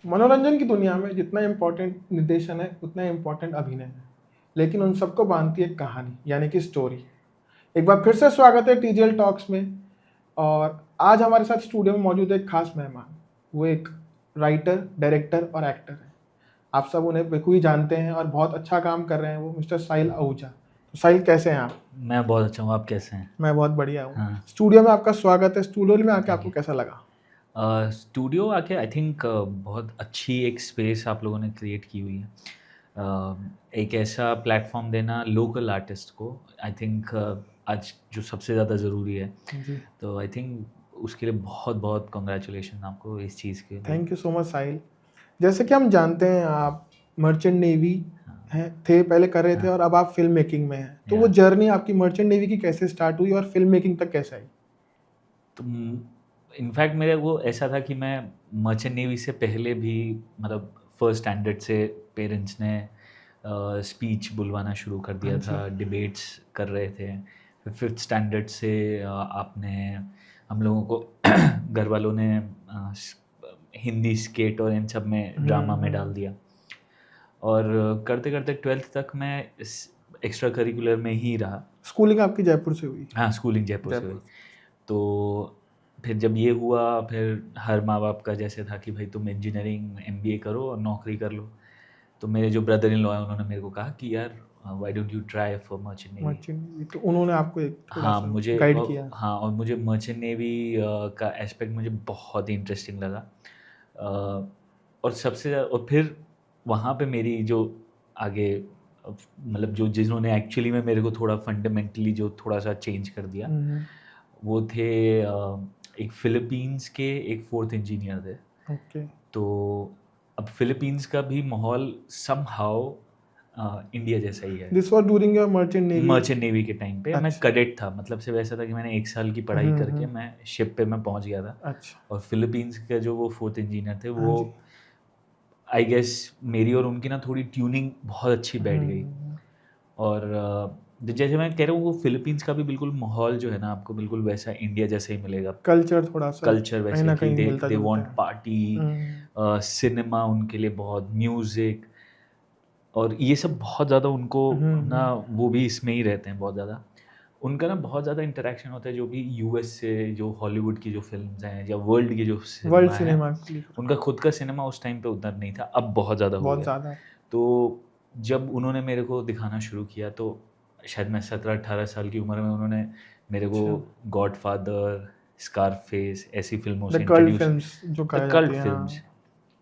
मनोरंजन की दुनिया में जितना इम्पोर्टेंट निर्देशन है उतना इम्पोर्टेंट अभिनय है, लेकिन उन सबको बांधती है कहानी यानी कि स्टोरी। एक बार फिर से स्वागत है टीजीएल टॉक्स में। और आज हमारे साथ स्टूडियो में मौजूद है एक खास मेहमान। वो एक राइटर, डायरेक्टर और एक्टर है। आप सब उन्हें बखूबी जानते हैं और बहुत अच्छा काम कर रहे हैं। वो मिस्टर साहिल आहूजा। तो साहिल, कैसे हैं आप? मैं बहुत अच्छा हूँ। आप कैसे हैं? मैं बहुत बढ़िया हूँ। हाँ, स्टूडियो में आपका स्वागत है। स्टूडियो में आके थैंक आपको यू। कैसा लगा? स्टूडियो आके आई थिंक बहुत अच्छी एक स्पेस आप लोगों ने क्रिएट की हुई है। एक ऐसा प्लेटफॉर्म देना लोकल आर्टिस्ट को, आई थिंक आज जो सबसे ज़्यादा ज़रूरी है। जी, तो आई थिंक उसके लिए बहुत बहुत कॉन्ग्रेचुलेशन आपको इस चीज़ के लिए। थैंक यू सो मच साहिल। जैसे कि हम जानते हैं, आप मर्चेंट नेवी हाँ, हैं, थे, पहले कर रहे थे, हाँ, और अब आप फिल्म मेकिंग में हैं। तो वो या जर्नी आपकी मर्चेंट नेवी की कैसे स्टार्ट हुई और फिल्म मेकिंग तक कैसे आई? तो इनफैक्ट मेरा वो ऐसा था कि मैं मर्चेंट नेवी से पहले भी मतलब फर्स्ट स्टैंडर्ड से पेरेंट्स ने स्पीच बुलवाना शुरू कर हाँ दिया जी। था, डिबेट्स कर रहे थे। फिर फिफ्थ स्टैंडर्ड से आपने हम लोगों को घर वालों ने हिंदी स्केट और इन सब में ड्रामा में डाल दिया। और करते करते ट्वेल्थ तक मैं एक्स्ट्रा करिकुलर में ही रहा। स्कूलिंग आपकी जयपुर से हुई? हाँ, स्कूलिंग जयपुर से हुई। जयपुर। तो फिर जब ये हुआ, फिर हर माँ-बाप का जैसे था कि भाई तुम इंजीनियरिंग एमबीए करो और नौकरी कर लो। तो मेरे जो ब्रदर इन लॉ हैं उन्होंने मेरे को कहा कि यार why don't you try for merchant navy. Merchant navy, तो उन्होंने आपको एक हाँ, थोड़ा-सा मुझे गाइड किया। हाँ, और मुझे मर्चेंट नेवी का एस्पेक्ट मुझे बहुत ही इंटरेस्टिंग लगा। और सबसे और फिर वहाँ पे मेरी जो आगे मतलब जो जिन्होंने एक्चुअली में मेरे को थोड़ा फंडामेंटली जो थोड़ा-सा चेंज कर दिया, हुँ, हुँ। वो थे एक फ़िलीपींस के एक 4th इंजीनियर थे। ओके। तो अब फ़िलीपींस का भी माहौल समहाउ इंडिया जैसा ही है। This was during your merchant navy? Merchant navy के टाइम पे मैं अच्छा। कैडेट था, मतलब सिर्फ़ ऐसा था कि मैंने 1 साल की पढ़ाई हुँ, करके हुँ। मैं शिप पे मैं पहुँच गया था। अच्छा। और फ़िलीपींस के जो वो 4th इंजीनियर थे, हाँ वो जी। आई गेस मेरी और उनकी ना थोड़ी ट्यूनिंग बहुत अच्छी हुँ, बैठ हुँ, गई। हुँ। और जैसे मैं कह रहा हूँ वो फ़िलीपींस का भी बिल्कुल माहौल जो है ना आपको बिल्कुल वैसा इंडिया जैसा ही मिलेगा। कल्चर थोड़ा-सा कल्चर कहीं वैसे न कि कहीं दे मिलता-जुलता वांट है। पार्टी, हुँ। सिनेमा उनके लिए बहुत, म्यूज़िक और ये सब बहुत ज़्यादा उनको हुँ, ना हुँ। वो भी इसमें ही रहते हैं बहुत ज़्यादा। उनका ना बहुत ज़्यादा इंटरैक्शन होता है जो भी यूएस से जो हॉलीवुड की जो फ़िल्म्स हैं या वर्ल्ड की जो वर्ल्ड सिनेमा है, सिनेमा के लिए उनका खुद का सिनेमा उस टाइम पे उतना नहीं था, अब बहुत ज़्यादा हो बहुत गया है। ज़्यादा। तो जब उन्होंने मेरे को दिखाना शुरू किया तो शायद मैं 17-18 साल की उम्र में उन्होंने मेरे को अच्छा। गॉडफ़ादर, स्कारफेस ऐसी फ़िल्मों द से कल्ट इंट्रोड्यूस, फ़िल्म्स जो द कहा जाती कल्ट है, फ़िल्म्स। हाँ।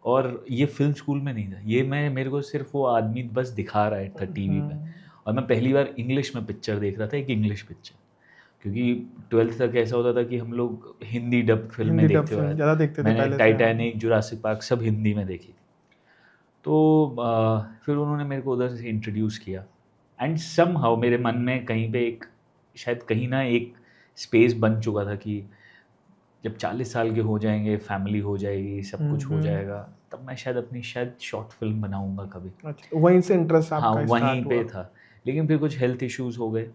और ये फ़िल्म स्कूल में नहीं था। ये मैं मेरे को सिर्फ़ वो आदमी बस दिखा रहा था टीवी पे। हुँ। और मैं पहली बार इंग्लिश में पिक्चर देख रहा था, एक इंग्लिश पिक्चर। क्योंकि 12th तक ऐसा होता था कि हम लोग हिंदी डब फ़िल्में हिंदी डब देखते हुए फ़िल्म आए। ज़्यादा देखते थे मैंने पहले से, हाँ। टाइटैनिक, जुरासिक पार्क सब हिंदी में देखी थी। तो फिर उन्होंने मेरे को उधर से इंट्रोड्यूस किया एंड समहाउ मेरे मन में कहीं पे एक शायद कहीं न एक स्पेस बन चुका था कि जब 40 साल के हो जाएँगे, फैमिली हो जाएगी, सब हुँ, कुछ हो हुँ। जाएगा, तब मैं शायद अपनी शायद शॉर्ट फ़िल्म बनाऊँगा कभी। अच्छा, तो वहीं से इंटरेस्ट हाँ, आपका वहीं स्टार्ट पे हुआ। था। लेकिन फिर कुछ हेल्थ इश्यूज़ हो गए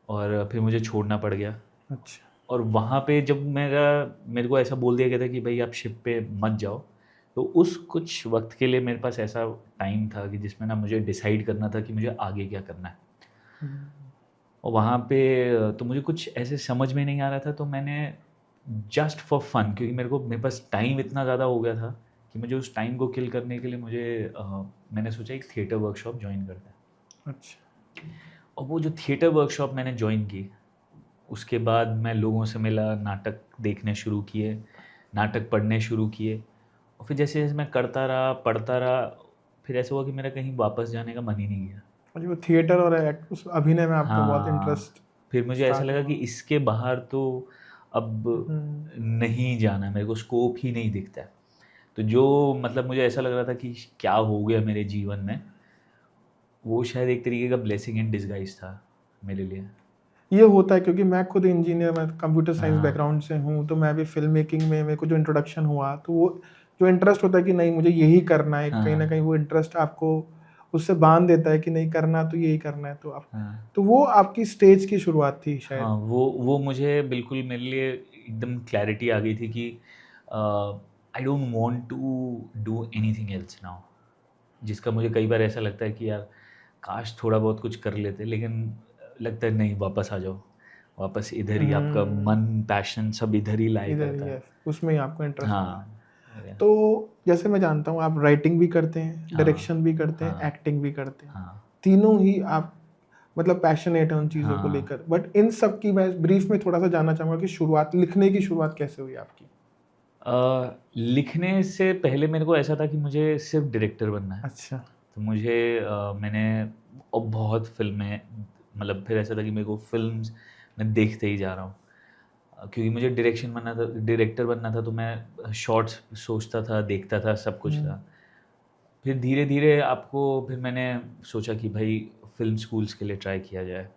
और फिर मुझे छोड़ना पड़ गया। अच्छा। और वहाँ पे जब मेरे को ऐसा बोल दिया गया था कि भई आप शिप पे मत जाओ, तो उस कुछ वक़्त के लिए मेरे पास ऐसा टाइम था कि जिसमें ना मुझे डिसाइड करना था कि मुझे आगे क्या करना है। हुँ। और वहाँ पे तो मुझे कुछ ऐसे समझ में नहीं आ रहा था, तो मैंने जस्ट फॉर फन, क्योंकि मेरे पास टाइम इतना ज़्यादा हो गया था कि मुझे उस टाइम को किल करने के लिए मैंने सोचा एक थिएटर वर्कशॉप जॉइन करते हैं। अच्छा। और वो जो थिएटर वर्कशॉप मैंने जॉइन की, उसके बाद मैं लोगों से मिला, नाटक देखने शुरू किए, नाटक पढ़ने शुरू किए। और फिर जैसे-जैसे मैं करता रहा, पढ़ता रहा, फिर ऐसा हुआ कि मेरा कहीं वापस जाने का मन ही नहीं किया। और वो थिएटर और उस अभिनय में आपका बहुत हाँ, इंटरेस्ट फिर मुझे ऐसा स्टार्ट लगा कि हुआ। इसके बाहर तो अब हुँ। नहीं जाना है, मेरे को स्कोप ही नहीं दिखता है। तो जो मतलब मुझे ऐसा लग रहा था कि क्या हो गया मेरे जीवन में, वो शायद एक तरीके का ब्लेसिंग इन डिस्गाइज़ था मेरे लिए। ये होता है क्योंकि मैं खुद इंजीनियर, मैं कंप्यूटर साइंस हाँ, बैकग्राउंड से हूँ, तो मैं भी फ़िल्म मेकिंग में मेरे को जो इंट्रोडक्शन हुआ, तो वो जो इंटरेस्ट होता है कि नहीं मुझे यही करना है, कहीं न हाँ, कहीं वो इंटरेस्ट आपको उससे बाँध देता है कि नहीं करना तो यही करना है, हाँ। तो वो आपकी स्टेज की शुरुआत थी शायद। हाँ, वो मुझे बिल्कुल मेरे लिए एकदम क्लैरिटी आ गई थी कि uh, I don't want to do anything else now, जिसका मुझे कई बार ऐसा लगता है कि यार काश थोड़ा बहुत कुछ कर लेते, लेकिन लगता है नहीं, वापस आ जाओ, वापस इधर ही आपका मन, पैशन सब इधर ही लाई इधर करता ही है। है, उसमें ही आपको इंटरेस्ट है। हाँ तो जैसे मैं जानता हूँ आप राइटिंग भी करते हैं, हाँ डायरेक्शन भी करते हैं, हाँ एक्टिंग भी करते हैं, हाँ तीनों ही आप मतलब पैशनेट हैं उन चीज़ों को हाँ। लेकर। बट इन सब की मैं ब्रीफ में थोड़ा सा जानना चाहूँगा कि शुरुआत, लिखने की शुरुआत कैसे हुई आपकी? लिखने से पहले मेरे को ऐसा था कि मुझे सिर्फ डायरेक्टर बनना है। अच्छा। तो मुझे मैंने बहुत फिल्में, मतलब फिर ऐसा था कि मेरे को फिल्म्स मैं देखते ही जा रहा हूँ, क्योंकि मुझे डायरेक्टर बनना था, तो मैं शॉर्ट्स सोचता था, देखता था, सब कुछ था। फिर धीरे धीरे फिर मैंने सोचा कि भाई फिल्म स्कूल्स के लिए ट्राई किया जाए।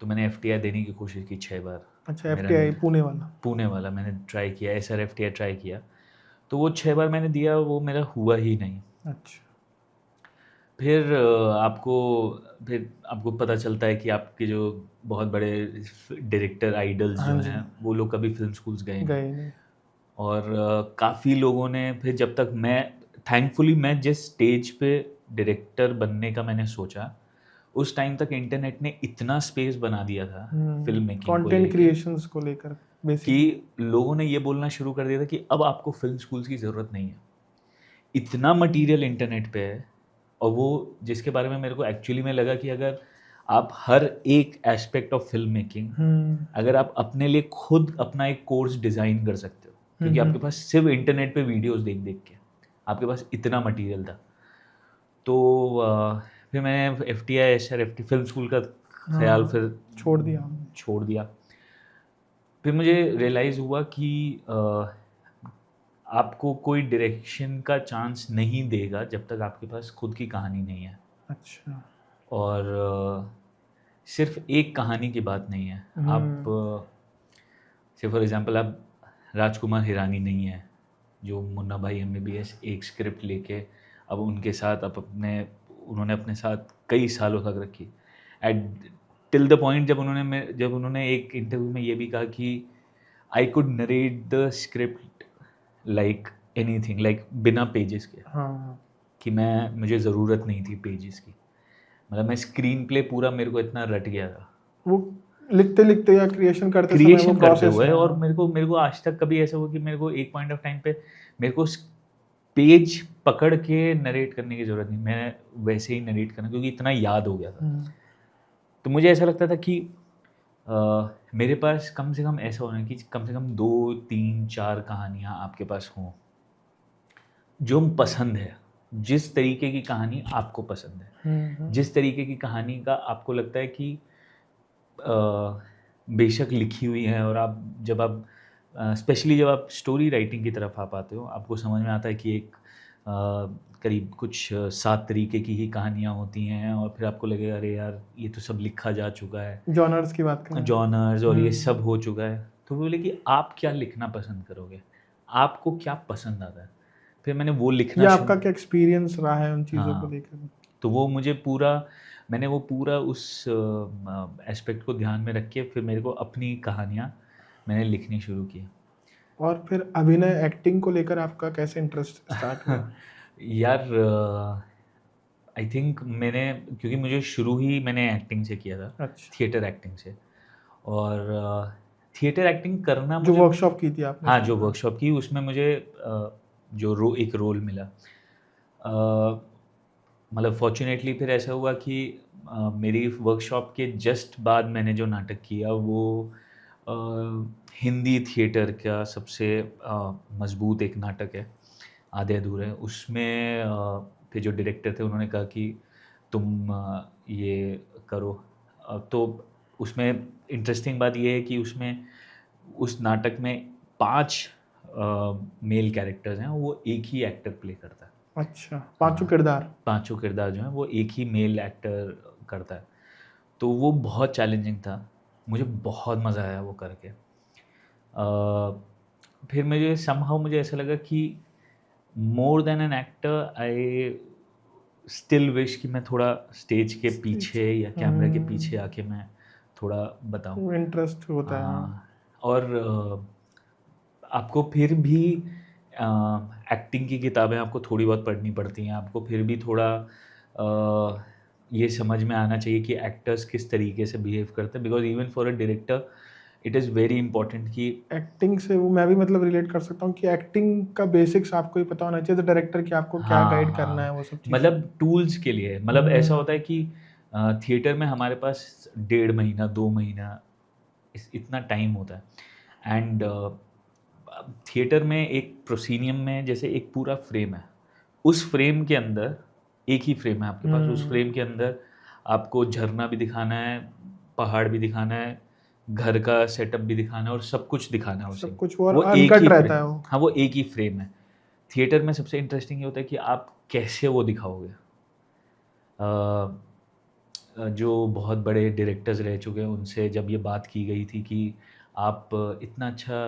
तो मैंने एफटीआई देने की कोशिश की 6 बार। अच्छा, मेरा एफटीआई पुणे वाला। पुणे वाला मैंने ट्राई किया, एसआरएफटीआई ट्राई किया। तो वो 6 बार मैंने दिया, वो मेरा हुआ ही नहीं। अच्छा। फिर फिर आपको पता चलता है कि आपके जो बहुत बड़े डायरेक्टर आइडल्स हाँ जो जी। हैं, वो लोग कभी फिल्म स्कूल्स गए नहीं। गए नहीं। और काफ़ी लोगों ने फिर, जब तक थैंकफुली मैं जिस स्टेज पे डायरेक्टर बनने का मैंने सोचा, उस टाइम तक इंटरनेट ने इतना स्पेस बना दिया था फिल्म मेकिंग को कंटेंट लेके, क्रिएशंस को लेकर बेसिकली। कि लोगों ने ये बोलना शुरू कर दिया था कि अब आपको फिल्म स्कूल्स की ज़रूरत नहीं है, इतना मटेरियल इंटरनेट पे है। और वो जिसके बारे में मेरे को एक्चुअली में लगा कि अगर आप हर एक एस्पेक्ट ऑफ फिल्म मेकिंग, अगर आप अपने लिए खुद अपना एक कोर्स डिज़ाइन कर सकते हो, क्योंकि आपके पास सिर्फ इंटरनेट पे वीडियोस देख देख के आपके पास इतना मटेरियल था। तो फिर मैंने एफटीआई एसआरएफटी फिल्म स्कूल का ख्याल फिर छोड़ दिया आपने। छोड़ दिया। फिर मुझे रियलाइज़ हुआ कि आपको कोई डायरेक्शन का चांस नहीं देगा जब तक आपके पास खुद की कहानी नहीं है। अच्छा। और सिर्फ एक कहानी की बात नहीं है। आप से फॉर एग्ज़ाम्पल आप राजकुमार हिरानी नहीं है, जो मुन्ना भाई एमबीबीएस एक स्क्रिप्ट लेके अब उनके साथ उन्होंने अपने साथ कई सालों तक रखी। एट टिल द पॉइंट जब उन्होंने एक इंटरव्यू में ये भी कहा कि I could narrate the script like anything, like बिना पेजेस के, हाँ। कि मुझे ज़रूरत नहीं थी पेजेस की। मतलब मैं स्क्रीन प्ले पूरा मेरे को इतना रट गया था वो लिखते लिखते या क्रिएशन करते समय वो क्रिएशन करते प्रोसेस हुए। है। और मेरे को आज तक कभी ऐसा हुआ कि मेरे को एक पॉइंट ऑफ टाइम पे मेरे को पेज पकड़ के नरेट करने की ज़रूरत नहीं, मैं वैसे ही नरेट करना, क्योंकि इतना याद हो गया था। तो मुझे ऐसा लगता था कि मेरे पास कम से कम ऐसा होना कि कम से कम 2, 3, 4 कहानियाँ आपके पास हों, जो पसंद है, जिस तरीके की कहानी आपको पसंद है, जिस तरीके की कहानी का आपको लगता है कि बेशक लिखी हुई है, और आप स्पेशली जब आप स्टोरी राइटिंग की तरफ आ पाते हो, आपको समझ में आता है कि एक करीब कुछ 7 तरीके की ही कहानियाँ होती हैं, और फिर आपको लगेगा अरे यार ये तो सब लिखा जा चुका है, जॉनर्स की बात करें, जॉनर्स और ये सब हो चुका है। तो बोले कि आप क्या लिखना पसंद करोगे, आपको क्या पसंद आता है। फिर मैंने वो लिखना या आपका क्या एक्सपीरियंस रहा है उन चीज़ों को हाँ, लेकर। तो मैंने वो पूरा उस एस्पेक्ट को ध्यान में रख के फिर मेरे को अपनी कहानियाँ मैंने लिखनी शुरू की। और फिर अभिनय, एक्टिंग को लेकर आपका कैसे इंटरेस्ट स्टार्ट हुआ? यार आई थिंक क्योंकि मुझे शुरू ही मैंने एक्टिंग से किया था, अच्छा। थिएटर एक्टिंग से। और थिएटर एक्टिंग करना जो मुझे, वर्कशॉप की थी आपने? हाँ, जो वर्कशॉप की उसमें मुझे एक रोल मिला। मतलब फॉर्चुनेटली फिर ऐसा हुआ कि मेरी वर्कशॉप के जस्ट बाद मैंने जो नाटक किया वो अ, हिंदी थिएटर का सबसे मजबूत एक नाटक है, आधे अधूरे। उसमें फिर जो डायरेक्टर थे उन्होंने कहा कि तुम ये करो। तो उसमें इंटरेस्टिंग बात ये है कि उस नाटक में 5 मेल कैरेक्टर्स हैं, वो एक ही एक्टर प्ले करता है। अच्छा, पांचों किरदार? पांचों किरदार जो हैं वो एक ही मेल एक्टर करता है। तो वो बहुत चैलेंजिंग था, मुझे बहुत मज़ा आया वो करके। फिर मुझे ऐसा लगा कि more than an actor I still wish कि मैं थोड़ा स्टेज के पीछे या कैमरे के पीछे आके मैं थोड़ा बताऊं। इंटरेस्ट होता है। हाँ, और आपको फिर भी एक्टिंग की किताबें आपको थोड़ी बहुत पढ़नी पड़ती हैं, आपको फिर भी थोड़ा ये समझ में आना चाहिए कि एक्टर्स किस तरीके से बिहेव करते हैं, because even for a director it is very important कि एक्टिंग से वो मैं भी मतलब रिलेट कर सकता हूँ कि एक्टिंग का बेसिक्स आपको ही पता होना चाहिए, तो डायरेक्टर की आपको क्या हाँ गाइड करना है हाँ वो सब चीज़। मतलब टूल्स के लिए, मतलब ऐसा होता है कि थिएटर में हमारे पास 1.5 महीना 2 महीना इतना टाइम होता है। एंड थिएटर में एक प्रोसीनियम में जैसे एक पूरा फ्रेम है, उस फ्रेम के अंदर एक ही फ्रेम है आपके पास, उस फ्रेम के अंदर आपको झरना भी दिखाना है, पहाड़ भी दिखाना है, घर का सेटअप भी दिखाना है और सब कुछ दिखाना है उसी सब में। कुछ और वो एक अनकट ही रहता फ्रेम, है वो। हाँ वो एक ही फ्रेम है। थिएटर में सबसे इंटरेस्टिंग ये होता है कि आप कैसे वो दिखाओगे। जो बहुत बड़े डायरेक्टर्स रह चुके हैं उनसे जब ये बात की गई थी कि आप इतना अच्छा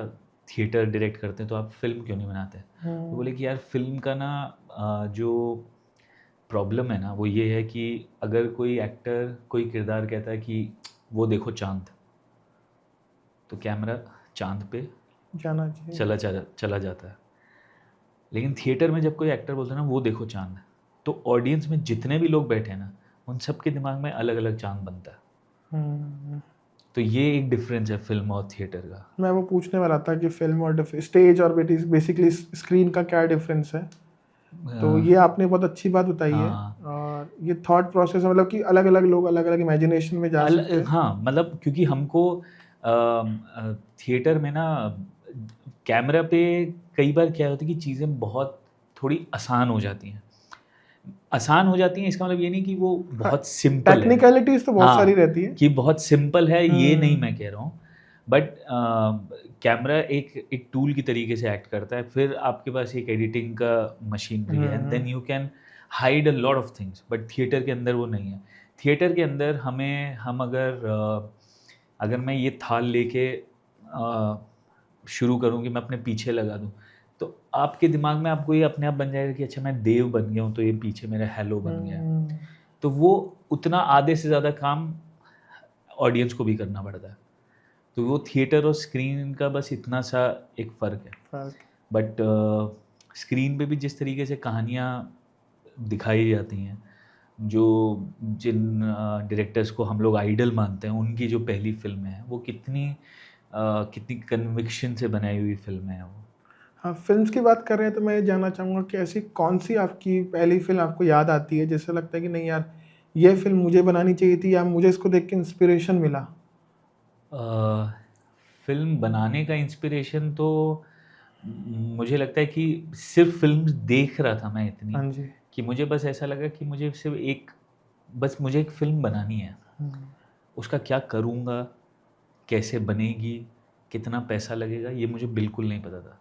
थिएटर डायरेक्ट करते हैं तो आप फिल्म क्यों नहीं बनाते, तो बोले कि यार फिल्म का ना जो प्रॉब्लम है ना वो ये है कि अगर कोई एक्टर कोई किरदार कहता है कि वो देखो चांद, तो कैमरा चांद पे जाना चाहिए। चला जाता है। लेकिन थिएटर में जब कोई एक्टर बोलता है ना वो देखो चांद, तो ऑडियंस में जितने भी लोग बैठे हैं ना उन सब के दिमाग में अलग अलग चांद बनता है। हम्म, तो ये एक डिफरेंस है फिल्म और थिएटर का। मैं वो पूछने वाला था कि फिल्म और स्टेज और बेसिकली स्क्रीन का क्या डिफरेंस है। तो ये आपने बहुत अच्छी बात बताई है। हाँ और ये थॉट प्रोसेस है, मतलब कि अलग अलग लोग अलग अलग इमेजिनेशन में जा सकते हैं। हाँ मतलब क्योंकि हमको थिएटर में ना कैमरा पे कई बार क्या होता है कि चीज़ें बहुत थोड़ी आसान हो जाती हैं। आसान हो जाती हैं इसका मतलब ये नहीं कि वो बहुत सिंपल है। टेक्निकलिटीज तो बहुत सारी हाँ, रहती है। कि बहुत सिंपल है ये नहीं मैं हम्म, कह रहा हूँ। बट कैमरा एक एक टूल की तरीके से एक्ट करता है, फिर आपके पास एक एडिटिंग का मशीनरी है and hmm, then you can hide a lot of things, but theatre के अंदर वो नहीं है। थिएटर के अंदर हम अगर मैं ये थाल लेके शुरू करूँ कि मैं अपने पीछे लगा दूँ, तो आपके दिमाग में आपको ये अपने आप बन जाएगा कि अच्छा मैं देव बन गया हूँ तो ये पीछे मेरा हेलो बन गया है। हम्म, तो वो उतना आधे से ज़्यादा काम ऑडियंस को भी करना पड़ता है। तो वो थिएटर और स्क्रीन का बस इतना सा एक फ़र्क है। फर्क। बट स्क्रीन पे भी जिस तरीके से कहानियाँ दिखाई जाती हैं, जो जिन डायरेक्टर्स को हम लोग आइडल मानते हैं उनकी जो पहली फ़िल्में हैं वो कितनी कन्विक्शन से बनाई हुई फ़िल्में हैं वो। हाँ, फिल्म्स की बात कर रहे हैं तो मैं ये जानना चाहूँगा कि ऐसी कौन सी आपकी पहली फिल्म आपको याद आती है जिससे लगता है कि नहीं यार, ये फिल्म मुझे बनानी चाहिए थी या मुझे इसको देख के इंस्पिरेशन मिला। फ़िल्म बनाने का इंस्पिरेशन तो मुझे लगता है कि सिर्फ़ फ़िल्म्स देख रहा था मैं इतनी, हाँ जी। कि मुझे बस ऐसा लगा कि मुझे एक फ़िल्म बनानी है। हम्म, उसका क्या करूँगा, कैसे बनेगी, कितना पैसा लगेगा, ये मुझे बिल्कुल नहीं पता था।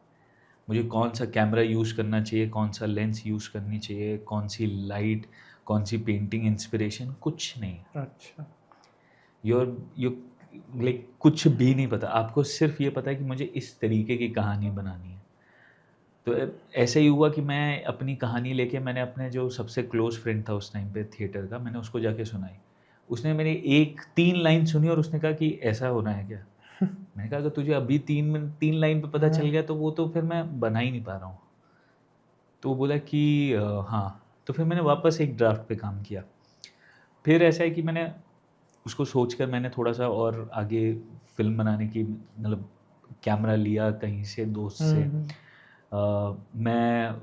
मुझे कौन-सा कैमरा यूज़ करना चाहिए, कौन-सा लेंस यूज़ करनी चाहिए, कौन-सी लाइट, कौन-सी पेंटिंग इंस्पिरेशन, कुछ नहीं। अच्छा। यू लाइक कुछ भी नहीं पता। आपको सिर्फ़ ये पता है कि मुझे इस तरीके की कहानी बनानी है। तो ऐसे ही हुआ कि मैं अपनी कहानी लेके मैंने अपने जो सबसे क्लोज़ फ्रेंड था उस टाइम पे थिएटर का, मैंने उसको जाके सुनाई। उसने मेरी 3 लाइन सुनी और उसने कहा कि ऐसा होना है क्या? मैंने कहा अगर तुझे अभी 3 लाइन पे पता चल हाँ, गया तो वो तो फिर मैं बना ही नहीं पा रहा हूँ। तो वो बोला कि हाँ। तो फिर मैंने वापस एक ड्राफ्ट पे काम किया। फिर ऐसा है कि मैंने उसको सोचकर मैंने थोड़ा-सा और आगे फ़िल्म बनाने की मतलब कैमरा लिया कहीं से दोस्त से। हम्म। मैं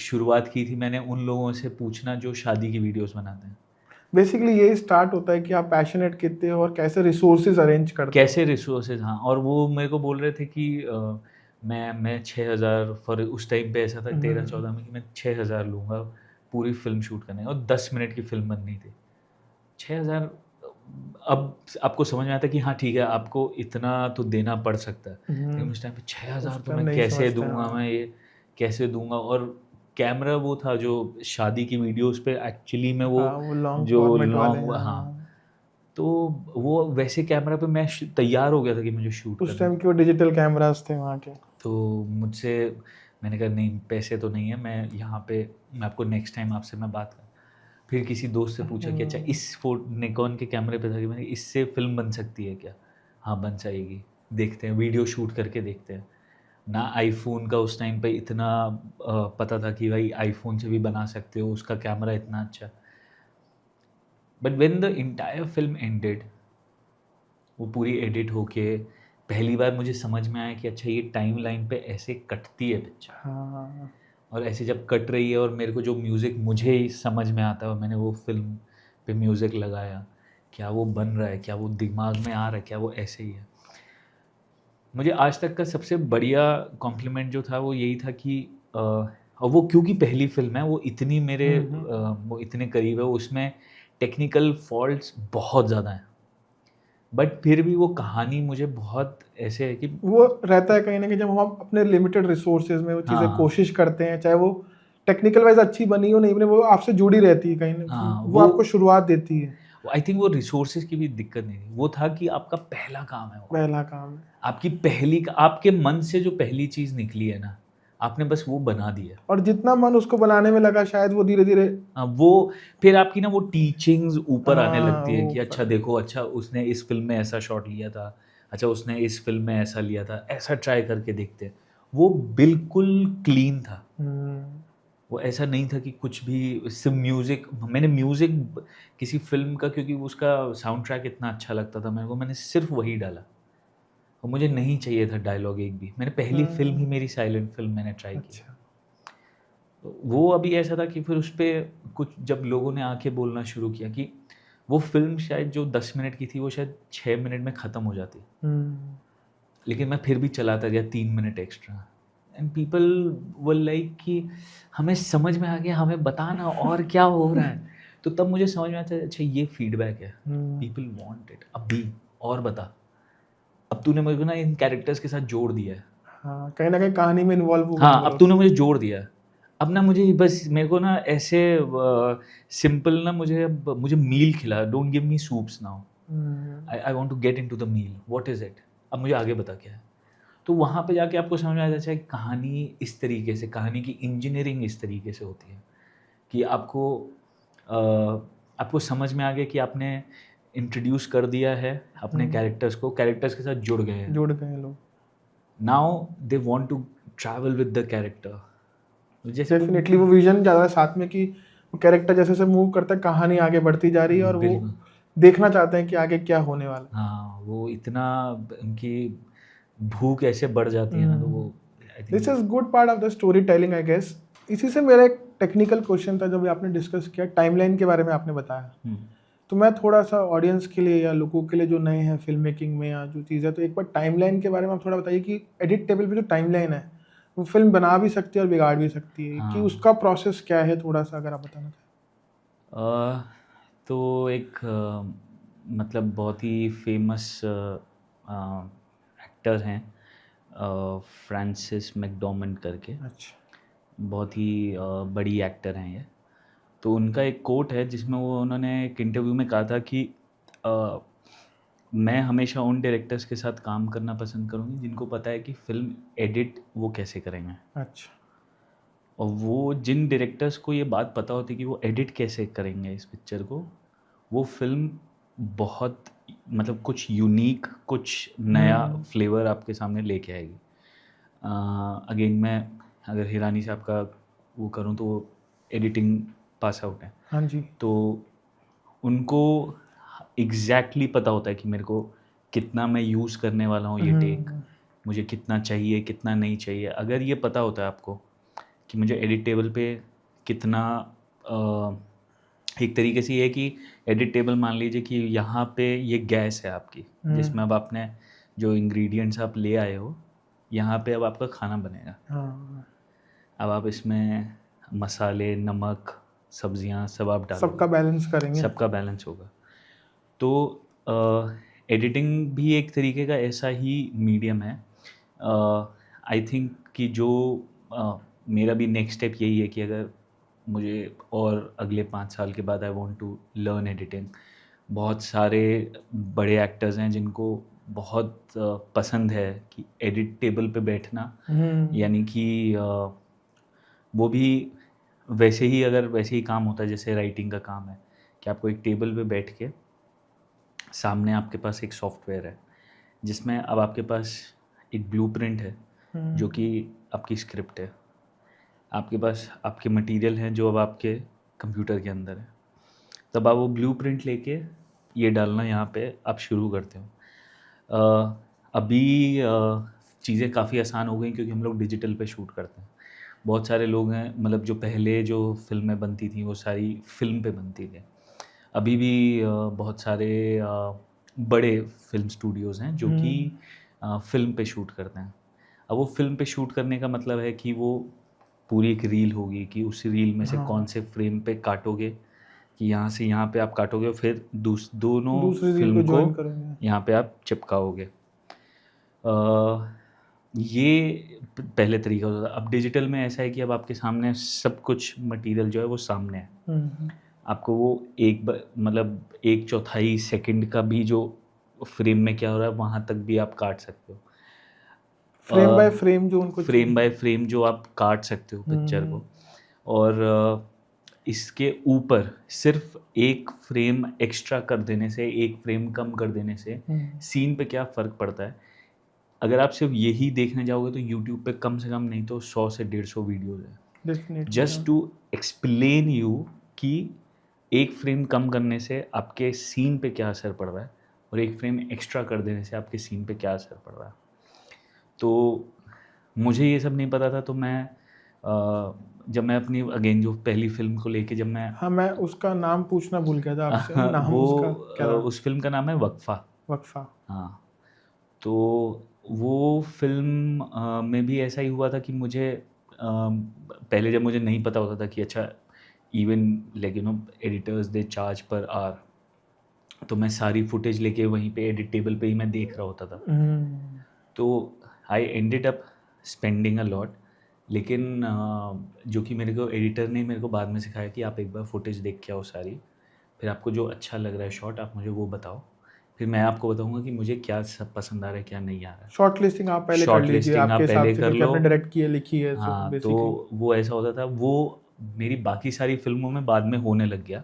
शुरुआत की थी मैंने उन लोगों से पूछना जो शादी की वीडियोज़ बनाते हैं। बेसिकली यही स्टार्ट होता है कि आप पैशनेट कितने हो और कैसे रिसोर्सेज अरेंज करते हो। कैसे रिसोर्सेज़, हाँ, और वो मेरे को बोल रहे थे कि मैं 6,000 फॉर उस टाइम पे ऐसा था हम्म, 13-14 में कि मैं 6,000 लूँगा पूरी फ़िल्म शूट करने का और 10 मिनट की फ़िल्म बननी थी। 6,000 अब आपको समझ में आता है कि हाँ, ठीक है, आपको इतना तो देना पड़ सकता है। लेकिन हम्म, उस टाइम पे 6,000 उस तो टाइम मैं नहीं कैसे समझते दूँगा, हाँ। मैं ये कैसे दूँगा, और कैमरा वो था जो शादी की वीडियोज़ पे एक्चुअली में वो हाँ, वो लॉन्ग जो फॉर्मेट वाले लॉन्ग, हाँ, हाँ। तो वो वैसे कैमरा पे मैं तैयार हो गया था कि मुझे शूट उस करना है। टाइम के वो डिजिटल कैमरास थे वहाँ के। तो मुझसे मैंने कहा नहीं पैसे तो नहीं है, मैं आपको नेक्स्ट टाइम आपसे मैं बात कर, फिर किसी दोस्त से पूछा कि अच्छा हम्म, इस निकॉन के कैमरे पे था कि मैंने इससे फ़िल्म बन सकती है क्या? हाँ, बन जाएगी, देखते हैं वीडियो शूट करके देखते हैं। ना आईफोन का उस टाइम पे इतना पता था कि भाई आईफोन से भी बना सकते हो, उसका कैमरा इतना अच्छा। But when the entire film ended, वो पूरी एडिट होके पहली बार मुझे समझ में आया कि अच्छा ये टाइम लाइन पे ऐसे कटती है पिक्चर। हाँ। और ऐसे जब कट रही है और मेरे को जो म्यूज़िक मुझे ही समझ में आता है और मैंने वो फ़िल्म पे म्यूज़िक लगाया, क्या वो बन रहा है, क्या वो दिमाग में आ रहा है, क्या वो ऐसे ही है। मुझे आज तक का सबसे बढ़िया कॉम्प्लीमेंट जो था वो यही था कि और वो क्योंकि पहली फ़िल्म है, वो इतनी मेरे वो इतने करीब है, उसमें टेक्निकल फ़ॉल्ट्स बहुत ज़्यादा हैं। बट फिर भी वो कहानी मुझे बहुत ऐसे है कि वो रहता है कहीं ना कहीं, जब हम अपने लिमिटेड रिसोर्सेज में वो चीज़ें हाँ, कोशिश करते हैं, चाहे वो टेक्निकल वाइज अच्छी बनी हो नहीं बनी, वो आपसे जुड़ी रहती है कहीं ना, हाँ, वो आपको शुरुआत देती है। आई थिंक वो रिसोर्सेज़ की भी दिक्कत नहीं थी। वो था कि आपका पहला काम है वो। पहला काम है। आपकी पहली आपके मन से जो पहली चीज़ निकली है ना, आपने बस वो बना दी है। और जितना मन उसको बनाने में लगा, शायद वो धीरे धीरे वो फिर आपकी ना वो टीचिंग्स ऊपर आने हाँ लगती है वो कि अच्छा देखो, अच्छा उसने इस फ़िल्म में ऐसा शॉट लिया था, अच्छा उसने इस फ़िल्म में ऐसा लिया था, ऐसा ट्राई करके देखते हैं। वो बिल्कुल क्लीन था। हम्म, वो ऐसा नहीं था कि कुछ भी सिर्फ़ म्यूज़िक, मैंने म्यूज़िक किसी फ़िल्म का, क्योंकि उसका साउंड ट्रैक इतना अच्छा लगता था मेरे को, मैंने सिर्फ़ वही डाला। और मुझे नहीं चाहिए था डायलॉग एक भी। मैंने पहली फ़िल्म ही मेरी साइलेंट फ़िल्म मैंने ट्राई की। अच्छा। तो वो अभी ऐसा था कि फिर उसपे कुछ जब लोगों ने आके बोलना शुरू किया कि वो फ़िल्म शायद जो 10 मिनट की थी, वो शायद 6 मिनट में ख़त्म हो जाती। हम्म, लेकिन मैं फिर भी चलाता गया 3 minute extra, and people were like कि हमें समझ में आ गया, हमें बता ना और क्या हो रहा है। तो तब मुझे समझ में आता है, अच्छा ये फीडबैक है, पीपल वांट इट, अभी और बता। अब तूने मुझे ना इन कैरेक्टर्स के साथ जोड़ दिया है। हाँ कहीं ना कहीं कहानी में इन्वॉल्व हुए हाँ, हो अब तूने उससे। मुझे जोड़ दिया। अब ना मुझे बस मेरे को ना ऐसे सिंपल ना मुझे मील खिला, don't give me soups now. Hmm, I want to get into the meal, what is it? अब मुझे आगे बता क्या है? तो वहाँ पे जाके आपको समझ में आ जाता है कि कहानी इस तरीके से, कहानी की इंजीनियरिंग इस तरीके से होती है कि आपको समझ में आ गया कि आपने इंट्रोड्यूस कर दिया है अपने कैरेक्टर्स को, कैरेक्टर्स के साथ जुड़ गए हैं। जुड़ गए लोग। Now they want to travel with the character. जैसे वो डेफिनेटली वो विजन ज़्यादा साथ में, कि वो कैरेक्टर जैसे जैसे मूव करता है, कहानी आगे बढ़ती जा रही है और वो बिल्कुल, देखना चाहते हैं कि आगे क्या होने वाला हाँ, वो इतना उनकी भूख ऐसे बढ़ जाती है ना, तो है। वो I this think is good part of the story telling I guess. इसी से मेरा एक टेक्निकल क्वेश्चन था, जब आपने डिस्कस किया टाइमलाइन के बारे में, आपने बताया, तो मैं थोड़ा सा ऑडियंस के लिए या लोगों के लिए जो नए हैं फिल्म मेकिंग में या जो चीज़ है, तो एक बार टाइमलाइन के बारे में आप थोड़ा बताइए कि एडिट टेबल पे जो टाइमलाइन है, वो फिल्म बना भी सकती है और बिगाड़ भी सकती है, कि हाँ। उसका प्रोसेस क्या है, थोड़ा सा अगर आप बताना चाहें। तो एक मतलब बहुत ही फेमस एक्टर हैं, फ्रांसिस मैकडॉर्मेंट करके, अच्छा। बहुत ही बड़ी एक्टर हैं ये। तो उनका एक कोट है जिसमें वो उन्होंने एक इंटरव्यू में कहा था कि अ, मैं हमेशा उन डायरेक्टर्स के साथ काम करना पसंद करूँगी जिनको पता है कि फ़िल्म एडिट वो कैसे करेंगे। अच्छा। और वो जिन डायरेक्टर्स को ये बात पता होती है कि वो एडिट कैसे करेंगे इस पिक्चर को, वो फ़िल्म बहुत मतलब कुछ यूनिक, कुछ नया फ्लेवर आपके सामने लेके आएगी। अगेन मैं अगर हिरानी साहब का वो करूँ तो वो एडिटिंग पास आउट हैं। हाँ जी। तो उनको एग्ज़ैक्टली पता होता है कि मेरे को कितना मैं यूज़ करने वाला हूँ ये टेक, मुझे कितना चाहिए, कितना नहीं चाहिए। अगर ये पता होता है आपको कि मुझे एडिट टेबल पे कितना एक तरीके से ये है कि एडिट टेबल मान लीजिए कि यहाँ पे ये गैस है आपकी, जिसमें अब आपने जो इंग्रेडिएंट्स आप ले आए हो, यहाँ पे अब आपका खाना बनेगा। हाँ, अब आप इसमें मसाले, नमक, सब्जियाँ सब आप सबका डालोगे, बैलेंस करेंगे। सबका बैलेंस होगा। तो एडिटिंग भी एक तरीके का ऐसा ही मीडियम है। आई थिंक कि जो मेरा भी नेक्स्ट स्टेप यही है कि अगर मुझे और अगले 5 साल के बाद I want to learn editing. बहुत सारे बड़े एक्टर्स हैं जिनको बहुत पसंद है कि एडिट टेबल पे बैठना, यानी कि वो भी वैसे ही, अगर वैसे ही काम होता है जैसे राइटिंग का काम है, कि आपको एक टेबल पे बैठ के सामने आपके पास एक सॉफ्टवेयर है जिसमें अब आपके पास एक ब्लूप्रिंट है, जो कि आपकी स्क्रिप्ट है, आपके पास आपके मटेरियल हैं जो अब आपके कंप्यूटर के अंदर है, तब आप वो ब्लूप्रिंट लेके ये डालना यहाँ पे आप शुरू करते हो। अभी चीज़ें काफ़ी आसान हो गई क्योंकि हम लोग डिजिटल पे शूट करते हैं। बहुत सारे लोग हैं, मतलब जो पहले जो फ़िल्में बनती थी वो सारी फ़िल्म पे बनती थी। अभी भी बहुत सारे बड़े फ़िल्म स्टूडियोज़ हैं जो कि फ़िल्म पे शूट करते हैं। अब वो फ़िल्म पे शूट करने का मतलब है कि वो पूरी एक रील होगी कि उस रील में से हाँ। कौन से फ्रेम पे काटोगे, कि यहाँ से यहाँ पे आप काटोगे और फिर दोनों दूसरी रील फ़िल्म को को जॉइन करोगे। यहाँ पे आप चिपकाओगे। ये पहले तरीका होता था। अब डिजिटल में ऐसा है कि अब आपके सामने सब कुछ मटेरियल जो है वो सामने है। हम्म। आपको वो मतलब 1/4 सेकंड का भी जो फ्रेम में क्या हो रहा है वहाँ तक भी आप काट सकते हो। फ्रेम बाय फ्रेम जो उनको फ्रेम बाय फ्रेम जो आप काट सकते हो पिक्चर को। और इसके ऊपर सिर्फ एक फ्रेम एक्स्ट्रा कर देने से, एक फ्रेम कम कर देने से सीन पे क्या फ़र्क पड़ता है। अगर आप सिर्फ यही देखने जाओगे तो यूट्यूब पे कम से कम नहीं तो 100 से 150 वीडियोज़ हैं definitely. Just to explain you कि एक फ्रेम कम करने से आपके सीन पे क्या असर पड़ रहा है और एक फ्रेम एक्स्ट्रा कर देने से आपके सीन पे क्या असर पड़ रहा है। तो मुझे ये सब नहीं पता था, तो मैं जब मैं अपनी अगेन जो पहली फ़िल्म को लेके जब मैं हाँ, मैं उसका नाम पूछना भूल गया था आपसे। नाम वो उसका क्या था? उस फ़िल्म का नाम है वक़्फ़ा। वक्फा। हाँ, तो वो फ़िल्म में भी ऐसा ही हुआ था कि मुझे पहले जब मुझे नहीं पता होता था कि अच्छा even like editors they charge per hour, तो मैं सारी फुटेज लेके वहीं पे एडिट टेबल पे ही मैं देख रहा होता था। तो I ended up spending a lot, लेकिन जो कि मेरे को एडिटर ने मेरे को बाद में सिखाया कि आप एक बार फुटेज देख के आओ सारी, फिर आपको जो अच्छा लग रहा है शॉट आप मुझे वो बताओ, फिर मैं आपको बताऊंगा कि मुझे क्या सब पसंद आ रहा है क्या नहीं आ रहा है। शॉर्ट लिस्टिंग आप पहले कर शॉर्ट लीजिए लिस्टिंग आप आपके हिसाब पहले से, कर क्योंकि लो। आपने डायरेक्ट की है, लिखी है, सो हाँ, बेसिकली। तो वो ऐसा होता था, वो मेरी बाकी सारी फिल्मों में बाद में होने लग गया,